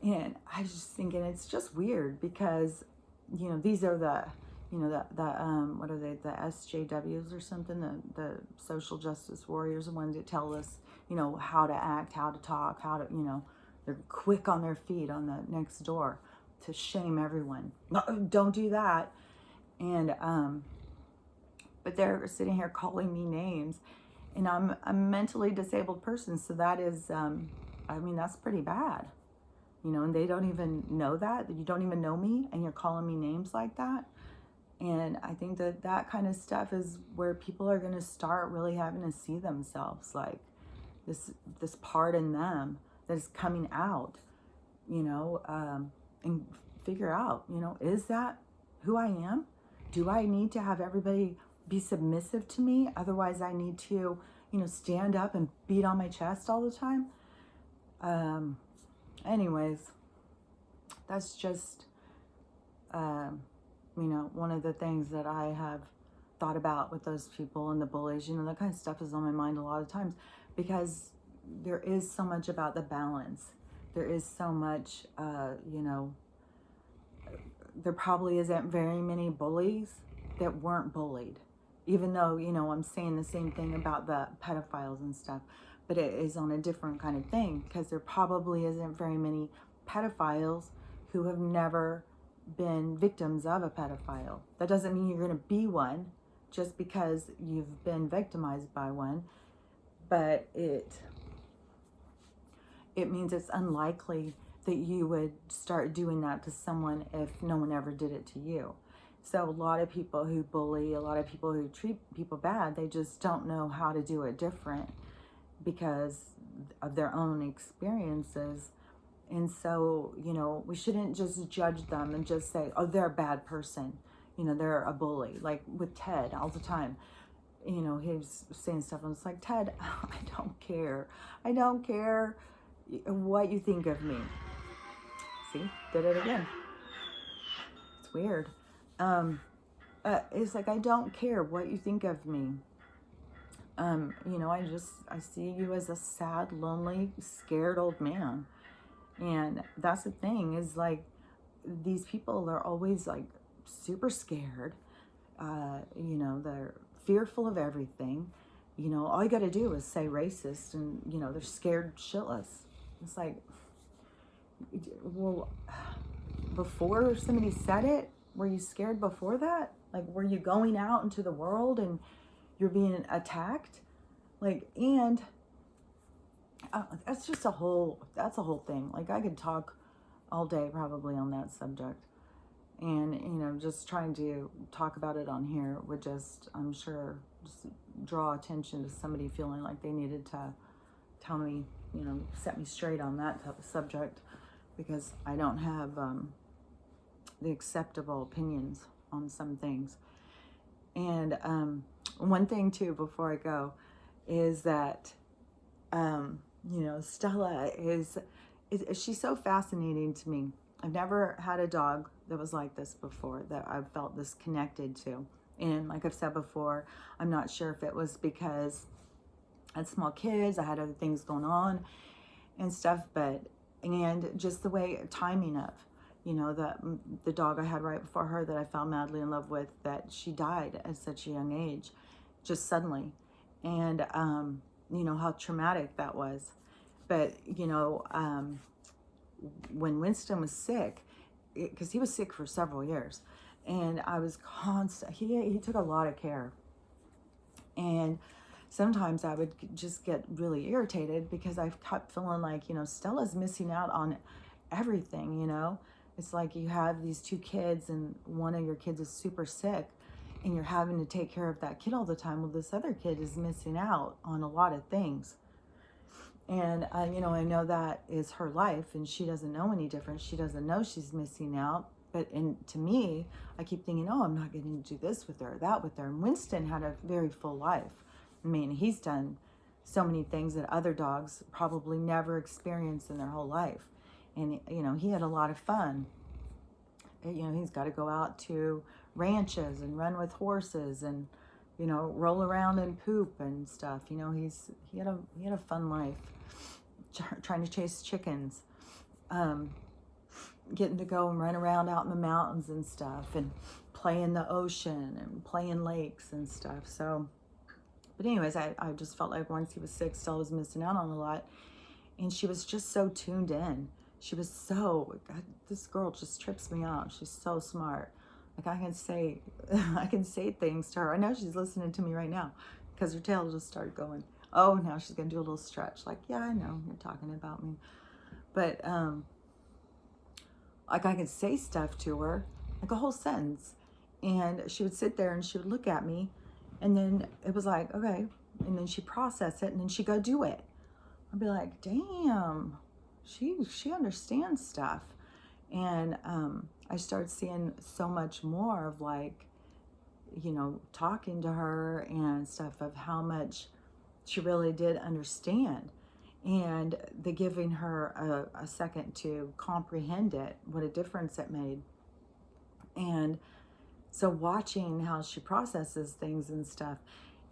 And I was just thinking, it's just weird because, these are the what are they, the SJWs or something, the social justice warriors, the ones that tell us, how to act, how to talk, how to, they're quick on their feet on the next door to shame everyone. No, don't do that. And, but they're sitting here calling me names, and I'm a mentally disabled person. So that is, that's pretty bad, and they don't even know that you don't even know me, and you're calling me names like that. And I think that kind of stuff is where people are going to start really having to see themselves, like this part in them that is coming out, and figure out, is that who I am? Do I need to have everybody be submissive to me? Otherwise I need to, stand up and beat on my chest all the time. Anyways, that's just, one of the things that I have thought about with those people and the bullies. That kind of stuff is on my mind a lot of times, because there is so much about the balance. there is so much, there probably isn't very many bullies that weren't bullied. Even though, I'm saying the same thing about the pedophiles and stuff, but it is on a different kind of thing, because there probably isn't very many pedophiles who have never been victims of a pedophile. That doesn't mean you're going to be one just because you've been victimized by one, but it means it's unlikely that you would start doing that to someone if no one ever did it to you. So a lot of people who bully, a lot of people who treat people bad, they just don't know how to do it different because of their own experiences. And so, we shouldn't just judge them and just say, oh, they're a bad person. They're a bully. Like with Ted all the time. He was saying stuff, and it's like, Ted, I don't care. I don't care what you think of me. See, did it again. It's weird. It's like, I don't care what you think of me. I see you as a sad, lonely, scared old man. And that's the thing, is like, these people are always like super scared. They're fearful of everything. All you got to do is say racist and, they're scared shitless. It's like, well, before somebody said it, were you scared before that? Like, were you going out into the world and you're being attacked? Like, and that's a whole thing. Like, I could talk all day probably on that subject. And, just trying to talk about it on here would just, I'm sure, just draw attention to somebody feeling like they needed to tell me, set me straight on that type of subject, because I don't have the acceptable opinions on some things. And one thing too, before I go, is that, Stella is she's so fascinating to me. I've never had a dog that was like this before, that I've felt this connected to. And like I've said before, I'm not sure if it was because I had small kids, I had other things going on and stuff, and just the way timing of, the dog I had right before her that I fell madly in love with, that she died at such a young age, just suddenly. And, how traumatic that was. But, when Winston was sick, because he was sick for several years, and I was he took a lot of care. And sometimes I would just get really irritated because I kept feeling like, Stella's missing out on everything, It's like you have these two kids and one of your kids is super sick and you're having to take care of that kid all the time. Well, this other kid is missing out on a lot of things. And, I know that is her life, and she doesn't know any different. She doesn't know she's missing out. But to me, I keep thinking, oh, I'm not getting to do this with her, that with her. And Winston had a very full life. I mean, he's done so many things that other dogs probably never experienced in their whole life. And, he had a lot of fun. He's got to go out to ranches and run with horses and, roll around and poop and stuff. He had a fun life, trying to chase chickens, getting to go and run around out in the mountains and stuff, and play in the ocean and play in lakes and stuff. So, but anyways, I just felt like once he was sick, Stella was missing out on a lot, and she was just so tuned in. She was God, this girl just trips me out. She's so smart. Like, I can say things to her. I know she's listening to me right now because her tail just started going. Oh, now she's going to do a little stretch. Like, yeah, I know you're talking about me. But, like, I could say stuff to her, like a whole sentence. And she would sit there and she would look at me. And then it was like, okay. And then she'd process it and then she'd go do it. I'd be like, damn, she understands stuff. And, I started seeing so much more of, like, talking to her and stuff, of how much she really did understand, and the giving her a second to comprehend it, what a difference it made. And so watching how she processes things and stuff,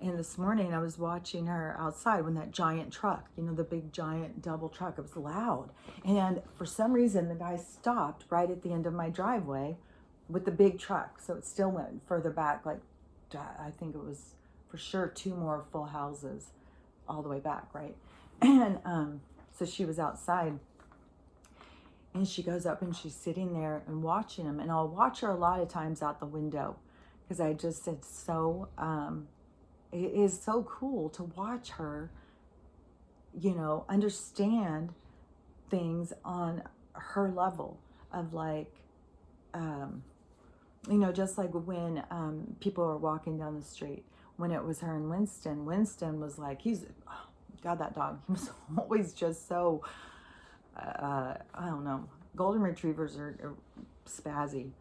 And this morning I was watching her outside when that giant truck, the big giant double truck, it was loud. And for some reason, the guy stopped right at the end of my driveway with the big truck. So it still went further back, like I think it was for sure 2 more full houses all the way back, right? And so she was outside, and she goes up and she's sitting there and watching him. And I'll watch her a lot of times out the window, because I just said so, it is so cool to watch her, understand things on her level of like, just like when people are walking down the street, when it was her and Winston was like, God, that dog, he was always just so, I don't know, golden retrievers are spazzy.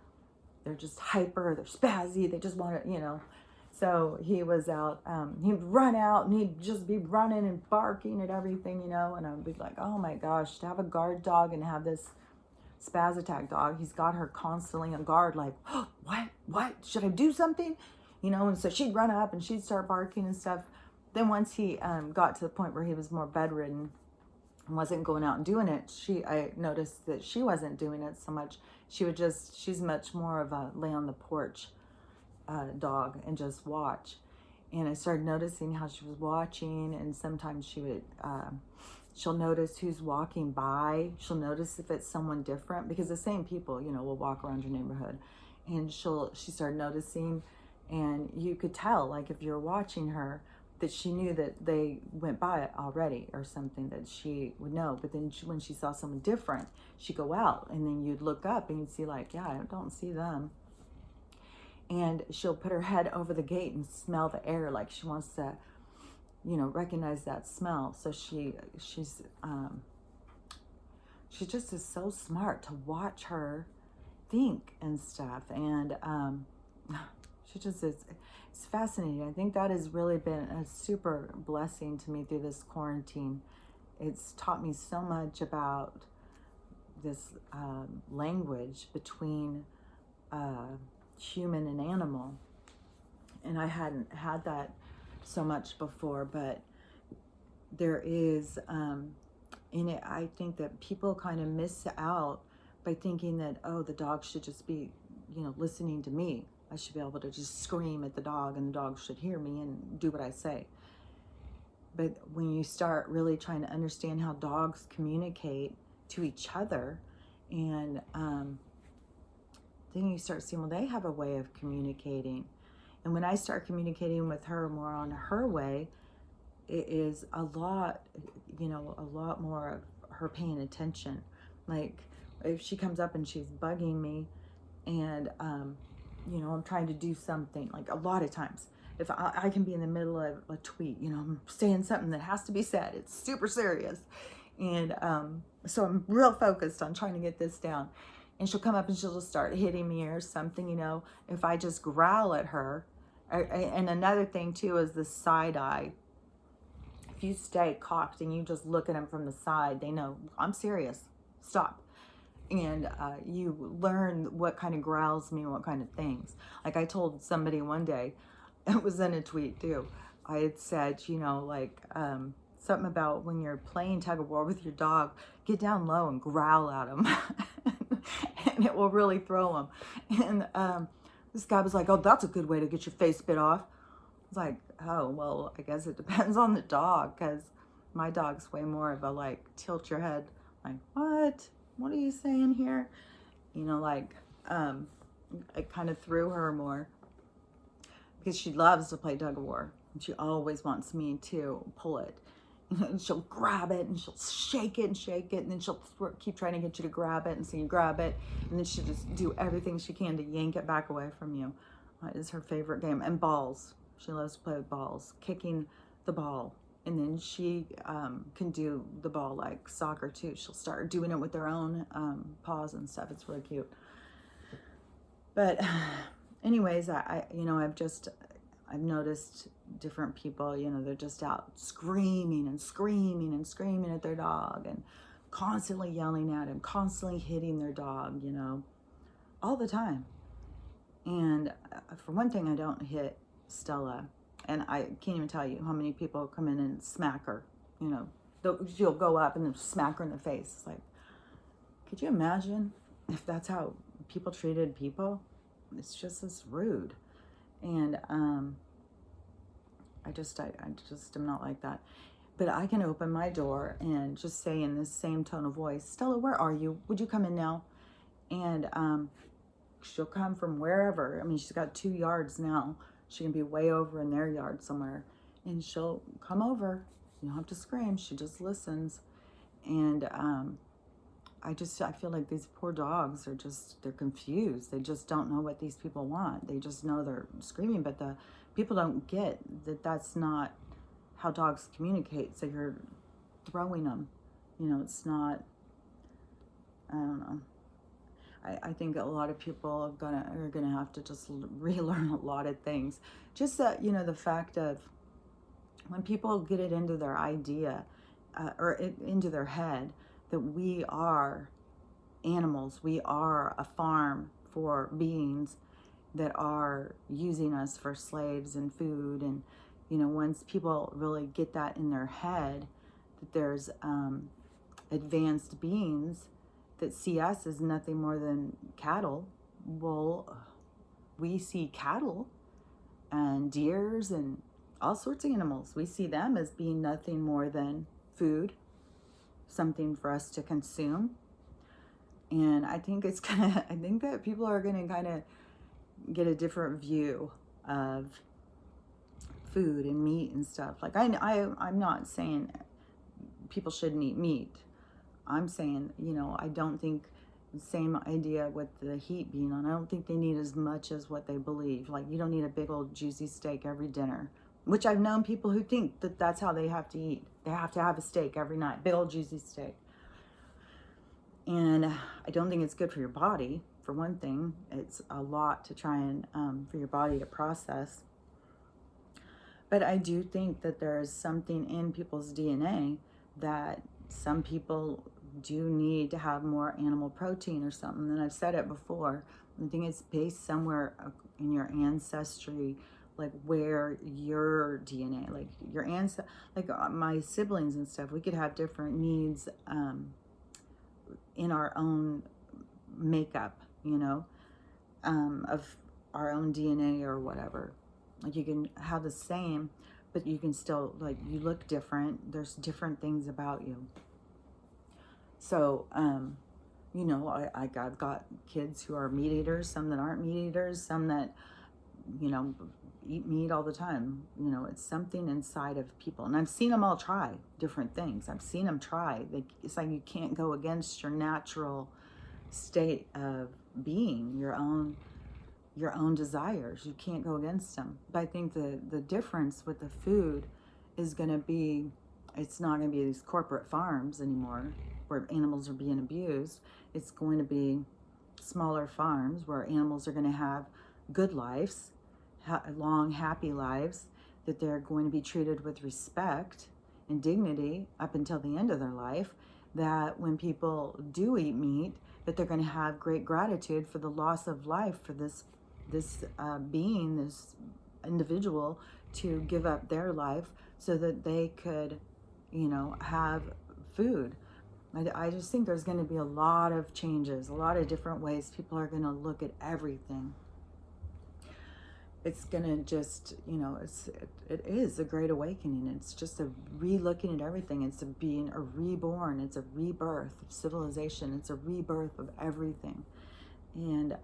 They're just hyper, they're spazzy, they just want to, So he was out, he'd run out and he'd just be running and barking at everything, and I'd be like, oh my gosh, to have a guard dog and have this spaz attack dog, he's got her constantly on guard, like, oh, what, should I do something? And so she'd run up and she'd start barking and stuff. Then once he got to the point where he was more bedridden and wasn't going out and doing it, I noticed that she wasn't doing it so much. She's much more of a lay on the porch dog and just watch. And I started noticing how she was watching, and sometimes she'll notice who's walking by. She'll notice if it's someone different, because the same people, will walk around your neighborhood. And she started noticing, and you could tell, like, if you're watching her, that she knew that they went by it already or something, that she would know. But then when she saw someone different, she'd go out, and then you'd look up and you'd see, like, yeah, I don't see them. And she'll put her head over the gate and smell the air, like she wants to, recognize that smell. So she just is so smart to watch her think and stuff. And she just is, it's fascinating. I think that has really been a super blessing to me through this quarantine. It's taught me so much about this language between human and animal, and I hadn't had that so much before. But there is in it, I think that people kind of miss out by thinking that, oh, the dog should just be listening to me. I should be able to just scream at the dog and the dog should hear me and do what I say. But when you start really trying to understand how dogs communicate to each other, and then you start seeing, well, they have a way of communicating. And when I start communicating with her more on her way, it is a lot more of her paying attention. Like, if she comes up and she's bugging me, and I'm trying to do something, like a lot of times, if I can be in the middle of a tweet, I'm saying something that has to be said, it's super serious. And so I'm real focused on trying to get this down. And she'll come up and she'll just start hitting me or something, if I just growl at her. And another thing too is the side eye. If you stay cocked and you just look at them from the side, they know I'm serious. Stop. And you learn what kind of growls mean, what kind of things. Like, I told somebody one day, it was in a tweet too, I had said, something about when you're playing tug of war with your dog, get down low and growl at them. And it will really throw them. And this guy was like, oh, that's a good way to get your face bit off. I was like, oh, well, I guess it depends on the dog, because my dog's way more of a, like, tilt your head, like, what are you saying here? I kind of threw her more, because she loves to play tug of war, and she always wants me to pull it. And she'll grab it and she'll shake it, and then she'll keep trying to get you to grab it, and so you grab it, and then she'll just do everything she can to yank it back away from you. That is her favorite game. And balls. She loves to play with balls, kicking the ball. And then she can do the ball like soccer too. She'll start doing it with her own paws and stuff. It's really cute. But anyways, I've noticed different people, they're just out screaming at their dog, and constantly yelling at him, constantly hitting their dog, all the time. And for one thing, I don't hit Stella. And I can't even tell you how many people come in and smack her. You know, she'll go up and then smack her in the face. It's like, could you imagine if that's how people treated people? It's just as rude. And I just am not like that. But I can open my door and just say in this same tone of voice, Stella, where are you? Would you come in now? And she'll come from wherever. I mean, she's got 2 yards now. She can be way over in their yard somewhere. And she'll come over. You don't have to scream. She just listens. And I feel like these poor dogs are they're confused. They just don't know what these people want. They just know they're screaming, but the people don't get that that's not how dogs communicate. So you're throwing them. You know, it's not, I don't know. I think a lot of people are gonna have to just relearn a lot of things. Just that, you know, the fact of when people get it into their idea into their head that we are animals, we are a farm for beings that are using us for slaves and food. And, you know, once people really get that in their head, that there's advanced beings that see us as nothing more than cattle. Well, we see cattle and deers and all sorts of animals. We see them as being nothing more than food, something for us to consume. And I think I think that people are gonna kind of get a different view of food and meat and stuff. Like I'm not saying people shouldn't eat meat. I'm saying, you know, I don't think the same idea with the heat being on. I don't think they need as much as what they believe. Like, you don't need a big old juicy steak every dinner, which I've known people who think that that's how they have to eat. They have to have a steak every night, big old juicy steak. And I don't think it's good for your body. For one thing, it's a lot to try and for your body to process. But I do think that there is something in people's DNA that some people do need to have more animal protein or something. And I've said it before. I think it's based somewhere in your ancestry, like where your DNA, like your like my siblings and stuff, we could have different needs in our own makeup, you know, of our own DNA or whatever. Like you can have the same, but you can still, like, you look different. There's different things about you. So, you know, I've got kids who are meat eaters, some that aren't meat eaters, some that, you know, eat meat all the time. You know, it's something inside of people. And I've seen them all try different things. I've seen them try. It's like you can't go against your natural state of being, your own desires. You can't go against them. But I think the difference with the food is going to be, it's not going to be these corporate farms anymore where animals are being abused. It's going to be smaller farms where animals are going to have good lives, long, happy lives, that they're going to be treated with respect and dignity up until the end of their life, that when people do eat meat, that they're going to have great gratitude for the loss of life for this being, this individual, to give up their life so that they could, you know, have food. I just think there's going to be a lot of changes, a lot of different ways people are going to look at everything. It's going to just, you know, it is a great awakening. It's just a re-looking at everything. It's being a reborn. It's a rebirth of civilization. It's a rebirth of everything. And,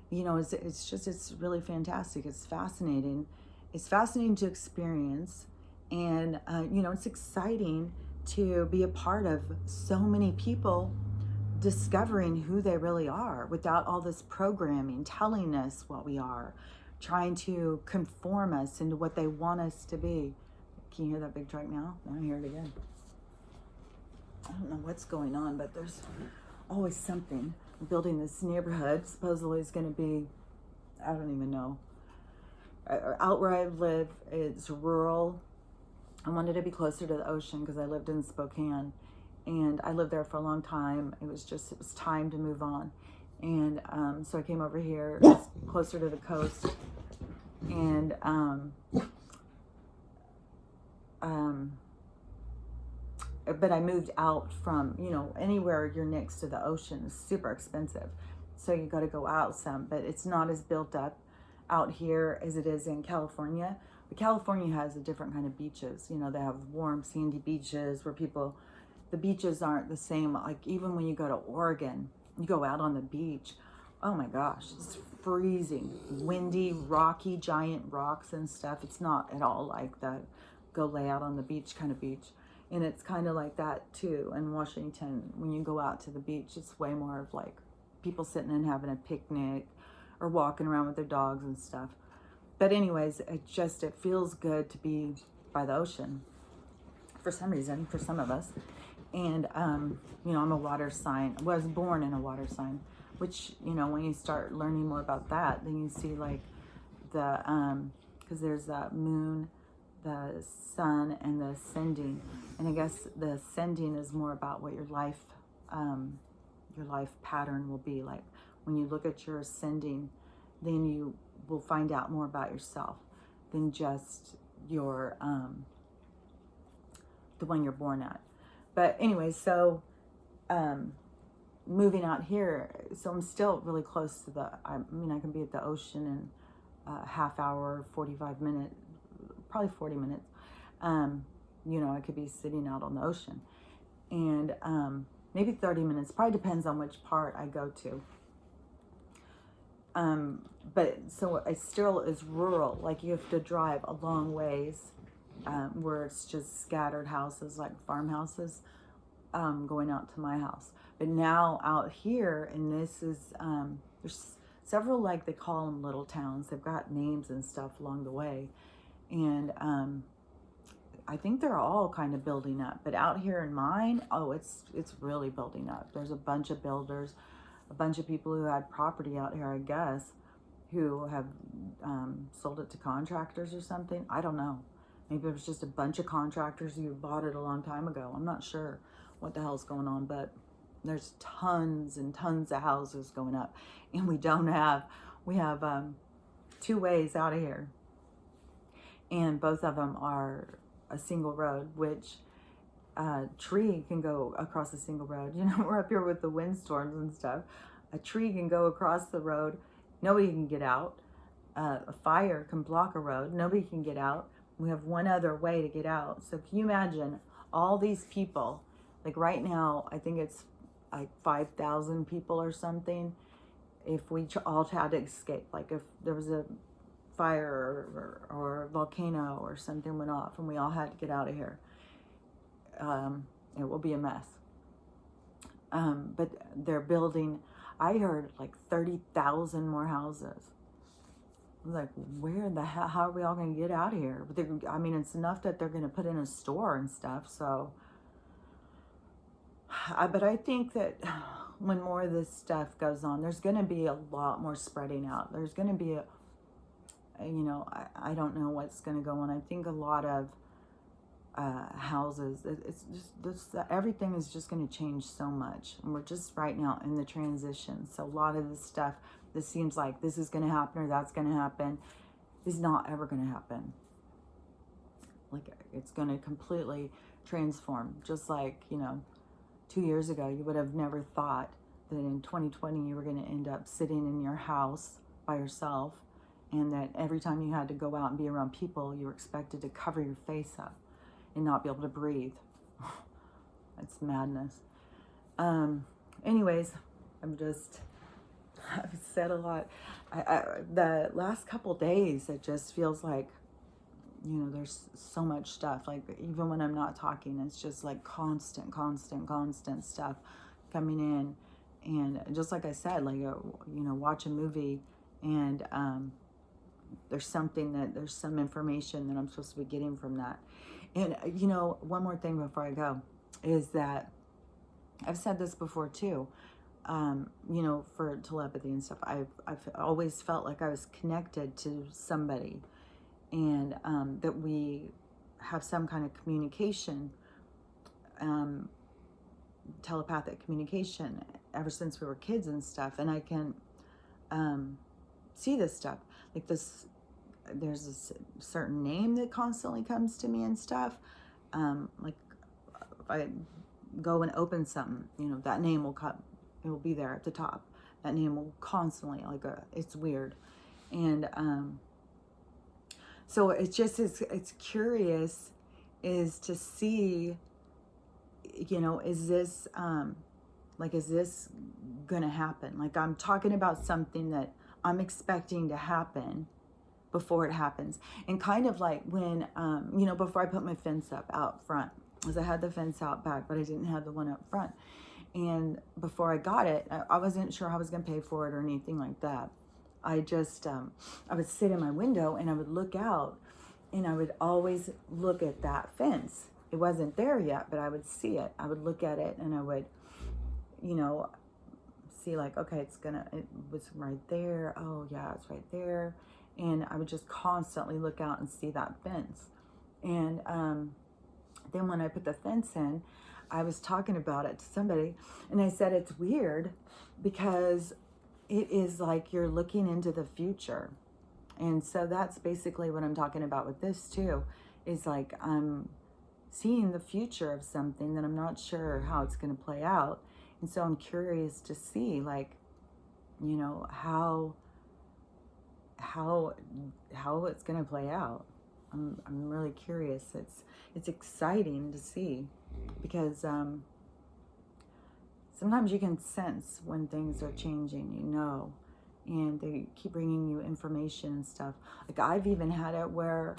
you know, it's really fantastic. It's fascinating. It's fascinating to experience. And, you know, it's exciting to be a part of so many people discovering who they really are without all this programming telling us what we are, trying to conform us into what they want us to be. Can you hear that big truck now? I hear it again. I don't know what's going on, but there's always something. Building this neighborhood supposedly is going to be, I don't even know. Out where I live, it's rural. I wanted to be closer to the ocean because I lived in Spokane, and I lived there for a long time. It was time to move on. And so I came over here closer to the coast. And um, but I moved out from, anywhere you're next to the ocean is super expensive. So you got to go out some, but it's not as built up out here as it is in California. But California has a different kind of beaches. They have warm, sandy beaches where the beaches aren't the same. Like even when you go to Oregon, you go out on the beach. Oh my gosh, it's freezing, windy, rocky, giant rocks and stuff. It's not at all like the go lay out on the beach kind of beach. And it's kind of like that too in Washington. When you go out to the beach, it's way more of like people sitting and having a picnic or walking around with their dogs and stuff. But anyways, it feels good to be by the ocean for some reason, for some of us. And I'm a water sign. I was born in a water sign, which when you start learning more about that, then you see like the because there's that moon, the sun, and the ascending. And I guess the ascending is more about what your life pattern will be like. When you look at your ascending, then you will find out more about yourself than just your the one you're born at. But anyway, so moving out here, so I'm still really close to I can be at the ocean in a half hour, 45 minutes, probably 40 minutes. I could be sitting out on the ocean. And maybe 30 minutes, probably depends on which part I go to. But so it still is rural, like you have to drive a long ways, where it's just scattered houses, like farmhouses, going out to my house. But now out here, and this is, there's several, like they call them little towns. They've got names and stuff along the way. And I think they're all kind of building up. But out here in mine, it's really building up. There's a bunch of builders, a bunch of people who had property out here, I guess, who have sold it to contractors or something. I don't know. Maybe it was just a bunch of contractors who bought it a long time ago. I'm not sure what the hell's going on, but there's tons and tons of houses going up. And we have 2 ways out of here. And both of them are a single road, which a tree can go across a single road. We're up here with the windstorms and stuff. A tree can go across the road. Nobody can get out. A fire can block a road. Nobody can get out. We have one other way to get out. So can you imagine all these people? Like right now, I think it's like 5,000 people or something. If we all had to escape, like if there was a fire or a volcano or something went off and we all had to get out of here, it will be a mess. But they're building, I heard like 30,000 more houses. I was like, where the hell, how are we all going to get out of here? But it's enough that they're going to put in a store and stuff. So, but I think that when more of this stuff goes on, there's going to be a lot more spreading out. There's going to be I don't know what's going to go on. I think a lot of houses, it's just everything is just going to change so much. And we're just right now in the transition. So a lot of this stuff, this seems like this is going to happen or that's going to happen, is not ever going to happen. Like it's going to completely transform. Just like, 2 years ago, you would have never thought that in 2020 you were going to end up sitting in your house by yourself, and that every time you had to go out and be around people, you were expected to cover your face up and not be able to breathe. It's madness. Anyways, I've said a lot. The last couple days, it just feels like, there's so much stuff. Like even when I'm not talking, it's just like constant stuff coming in. And just like I said, like, watch a movie and there's some information that I'm supposed to be getting from that. And, one more thing before I go is that I've said this before too, for telepathy and stuff. I've always felt like I was connected to somebody, and that we have some kind of communication, telepathic communication ever since we were kids and stuff. And I can see this stuff, like this there's a certain name that constantly comes to me and stuff. Like if I go and open something, that name will come, it will be there at the top. That name will constantly, it's weird. And so it's just, it's curious is to see, is this, is this gonna happen? Like I'm talking about something that I'm expecting to happen before it happens. And kind of like when, before I put my fence up out front, because I had the fence out back, but I didn't have the one up front. And before I got it, I wasn't sure how I was going to pay for it or anything like that. I just, I would sit in my window and I would look out, and I would always look at that fence. It wasn't there yet, but I would see it. I would look at it and I would, see like, okay, it was right there. Oh yeah, it's right there. And I would just constantly look out and see that fence. And then when I put the fence in, I was talking about it to somebody, and I said it's weird because it is like you're looking into the future. And so that's basically what I'm talking about with this too, is like I'm seeing the future of something that I'm not sure how it's going to play out. And so I'm curious to see like, how it's going to play out. I'm really curious. It's exciting to see, because sometimes you can sense when things are changing, and they keep bringing you information and stuff. Like I've even had it where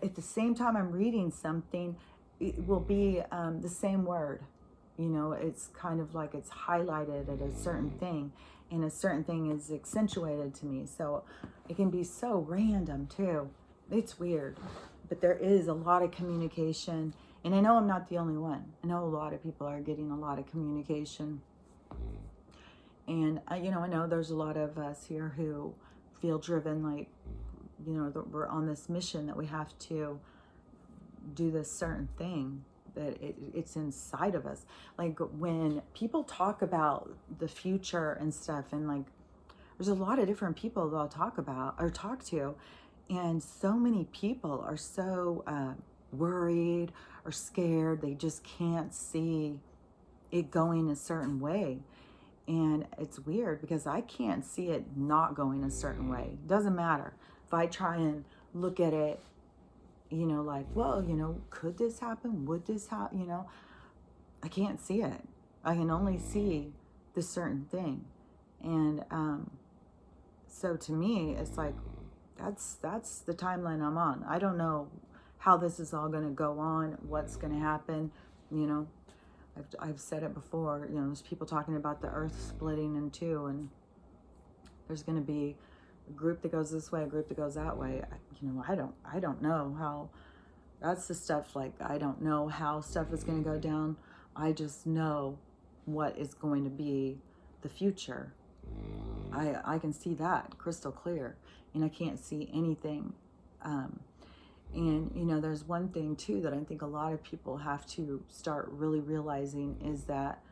at the same time I'm reading something, it will be the same word. It's kind of like it's highlighted at a certain thing, and a certain thing is accentuated to me. So it can be so random too. It's weird, but there is a lot of communication. And I know I'm not the only one. I know a lot of people are getting a lot of communication. And, I know there's a lot of us here who feel driven, like, that we're on this mission, that we have to do this certain thing, that it's inside of us. Like when people talk about the future and stuff, and like, there's a lot of different people that I'll talk about or talk to. And so many people are so worried or scared. They just can't see it going a certain way. And it's weird because I can't see it not going a certain way. It doesn't matter. If I try and look at it, like, well, could this happen? Would this happen? I can't see it. I can only see the certain thing. And so to me, it's like, that's the timeline I'm on. I don't know how this is all going to go on, what's going to happen. I've said it before, there's people talking about the earth splitting in two, and there's going to be a group that goes this way, a group that goes that way. I don't know how. That's the stuff, like, I don't know how stuff is going to go down. I just know what is going to be the future. I can see that crystal clear, and I can't see anything. And, there's one thing too that I think a lot of people have to start really realizing, is that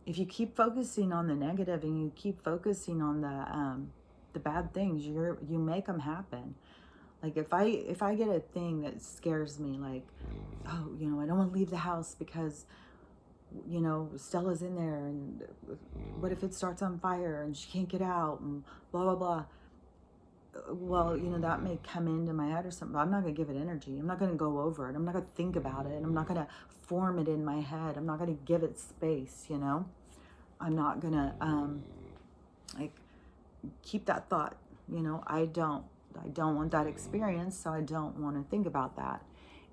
if you keep focusing on the negative and you keep focusing on the bad things, you make them happen. Like if I get a thing that scares me, like, oh, I don't want to leave the house because, Stella's in there, and what if it starts on fire and she can't get out, and blah, blah, blah. Well, that may come into my head or something, but I'm not going to give it energy. I'm not going to go over it. I'm not going to think about it. I'm not going to form it in my head. I'm not going to give it space, I'm not going to, keep that thought, I don't want that experience, so I don't want to think about that.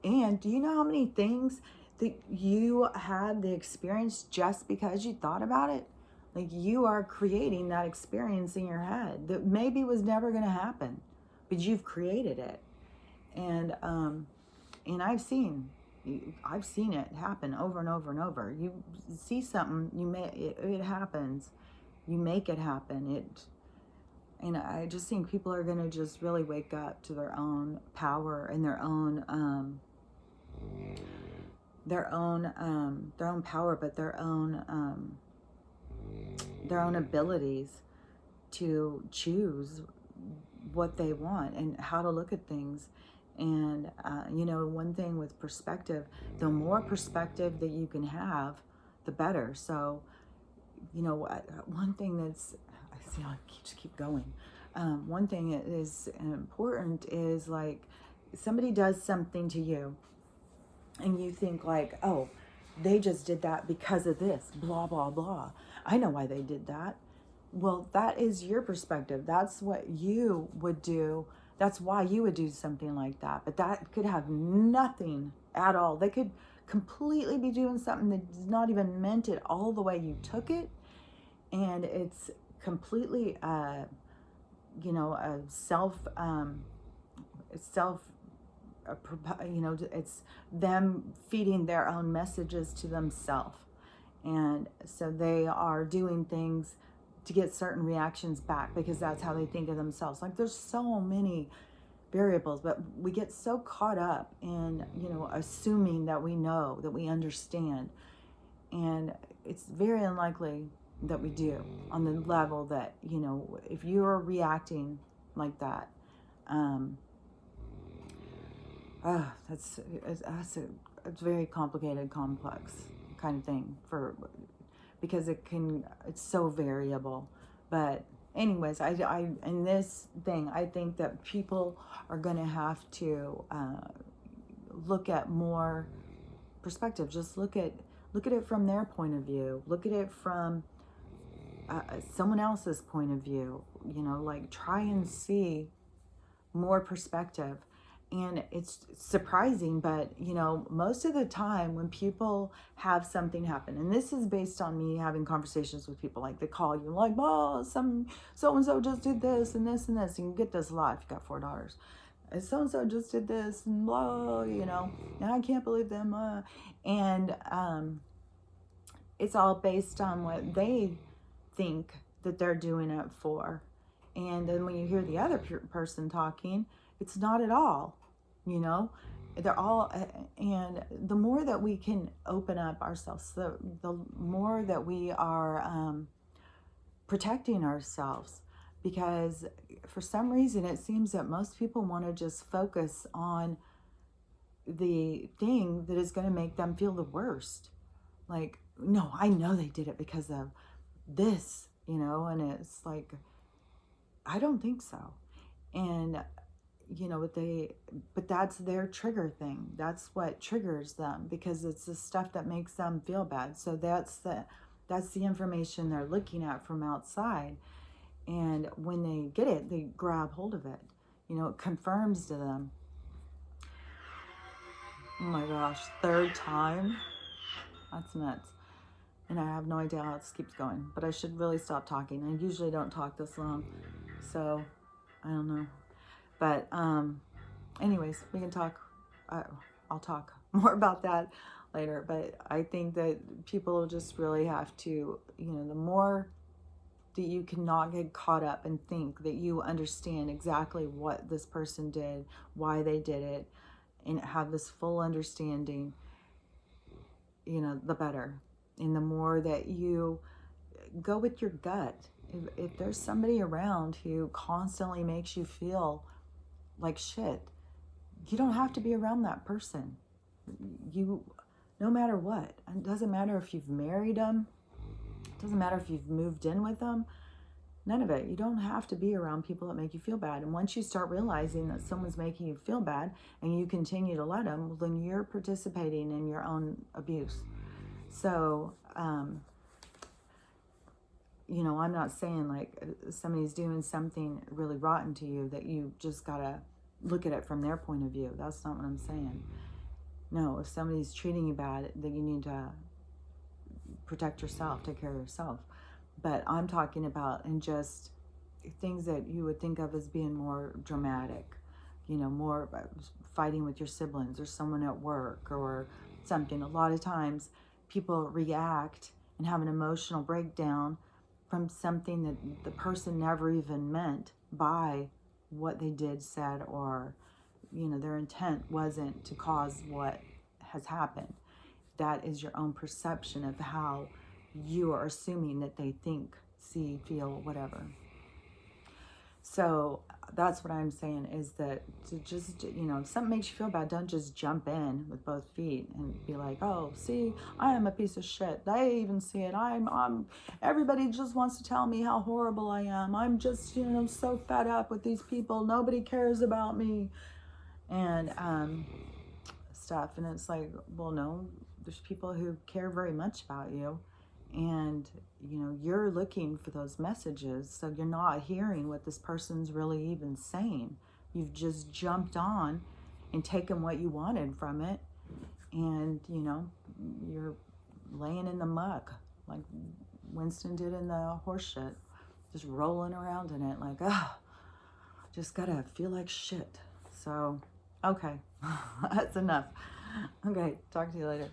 And do you know how many things that you had the experience just because you thought about it? Like, you are creating that experience in your head that maybe was never going to happen, but you've created it. And I've seen it happen over and over and over. You see something, it happens. You make it happen. And I just think people are going to just really wake up to their own power and their own power, but their own abilities to choose what they want and how to look at things. And, one thing with perspective, the more perspective that you can have, the better. So, one thing that's, I see, I just keep going. One thing that is important is like somebody does something to you and you think like, oh, they just did that because of this, blah, blah, blah. I know why they did that. Well, that is your perspective. That's what you would do. That's why you would do something like that. But that could have nothing at all. They could completely be doing something that's not even meant it all the way you took it. And it's completely, a it's them feeding their own messages to themselves. And so they are doing things to get certain reactions back because that's how they think of themselves. Like there's so many variables, but we get so caught up in, assuming that we know, that we understand. And it's very unlikely that we do on the level that, if you're reacting like that, that's a very complicated, complex kind of thing because it's so variable. But anyways, I in this thing, I think that people are going to have to look at more perspective. Just look at it from their point of view. Look at it from someone else's point of view. Like try and see more perspective. And it's surprising, but most of the time when people have something happen, and this is based on me having conversations with people, like they call you like, oh, so-and-so just did this and this and this. And you get this a lot if you got 4 daughters. So-and-so just did this and blah, now I can't believe them. And it's all based on what they think that they're doing it for. And then when you hear the other person talking, it's not at all, they're all, and the more that we can open up ourselves, the more that we are protecting ourselves, because for some reason it seems that most people want to just focus on the thing that is going to make them feel the worst. Like, no, I know they did it because of this, and it's like, I don't think so. And but that's their trigger thing. That's what triggers them, because it's the stuff that makes them feel bad. So that's the information they're looking at from outside. And when they get it, they grab hold of it. It confirms to them. Oh my gosh, 3rd time? That's nuts. And I have no idea how this keeps going, but I should really stop talking. I usually don't talk this long, so I don't know. But anyways, we can talk. I'll talk more about that later. But I think that people just really have to, the more that you cannot get caught up and think that you understand exactly what this person did, why they did it, and have this full understanding, the better. And the more that you go with your gut. If there's somebody around who constantly makes you feel like shit, you don't have to be around that person. No matter what. It doesn't matter if you've married them. It doesn't matter if you've moved in with them. None of it. You don't have to be around people that make you feel bad. And once you start realizing that someone's making you feel bad and you continue to let them, well, then you're participating in your own abuse. So, I'm not saying like somebody's doing something really rotten to you that you just gotta look at it from their point of view. That's not what I'm saying. No, if somebody's treating you bad, then you need to protect yourself, take care of yourself. But I'm talking about in just things that you would think of as being more dramatic, more fighting with your siblings or someone at work or something. A lot of times people react and have an emotional breakdown from something that the person never even meant by what they did, said, or, their intent wasn't to cause what has happened. That is your own perception of how you are assuming that they think, see, feel, whatever. So that's what I'm saying, is that to just, if something makes you feel bad, don't just jump in with both feet and be like, oh, see, I am a piece of shit. They even see it. Everybody just wants to tell me how horrible I am. I'm just, so fed up with these people. Nobody cares about me. And stuff. And it's like, well, no, there's people who care very much about you. And, you're looking for those messages. So you're not hearing what this person's really even saying. You've just jumped on and taken what you wanted from it. And, you're laying in the muck like Winston did in the horse shit. Just rolling around in it like, just gotta feel like shit. So, okay, that's enough. Okay, talk to you later.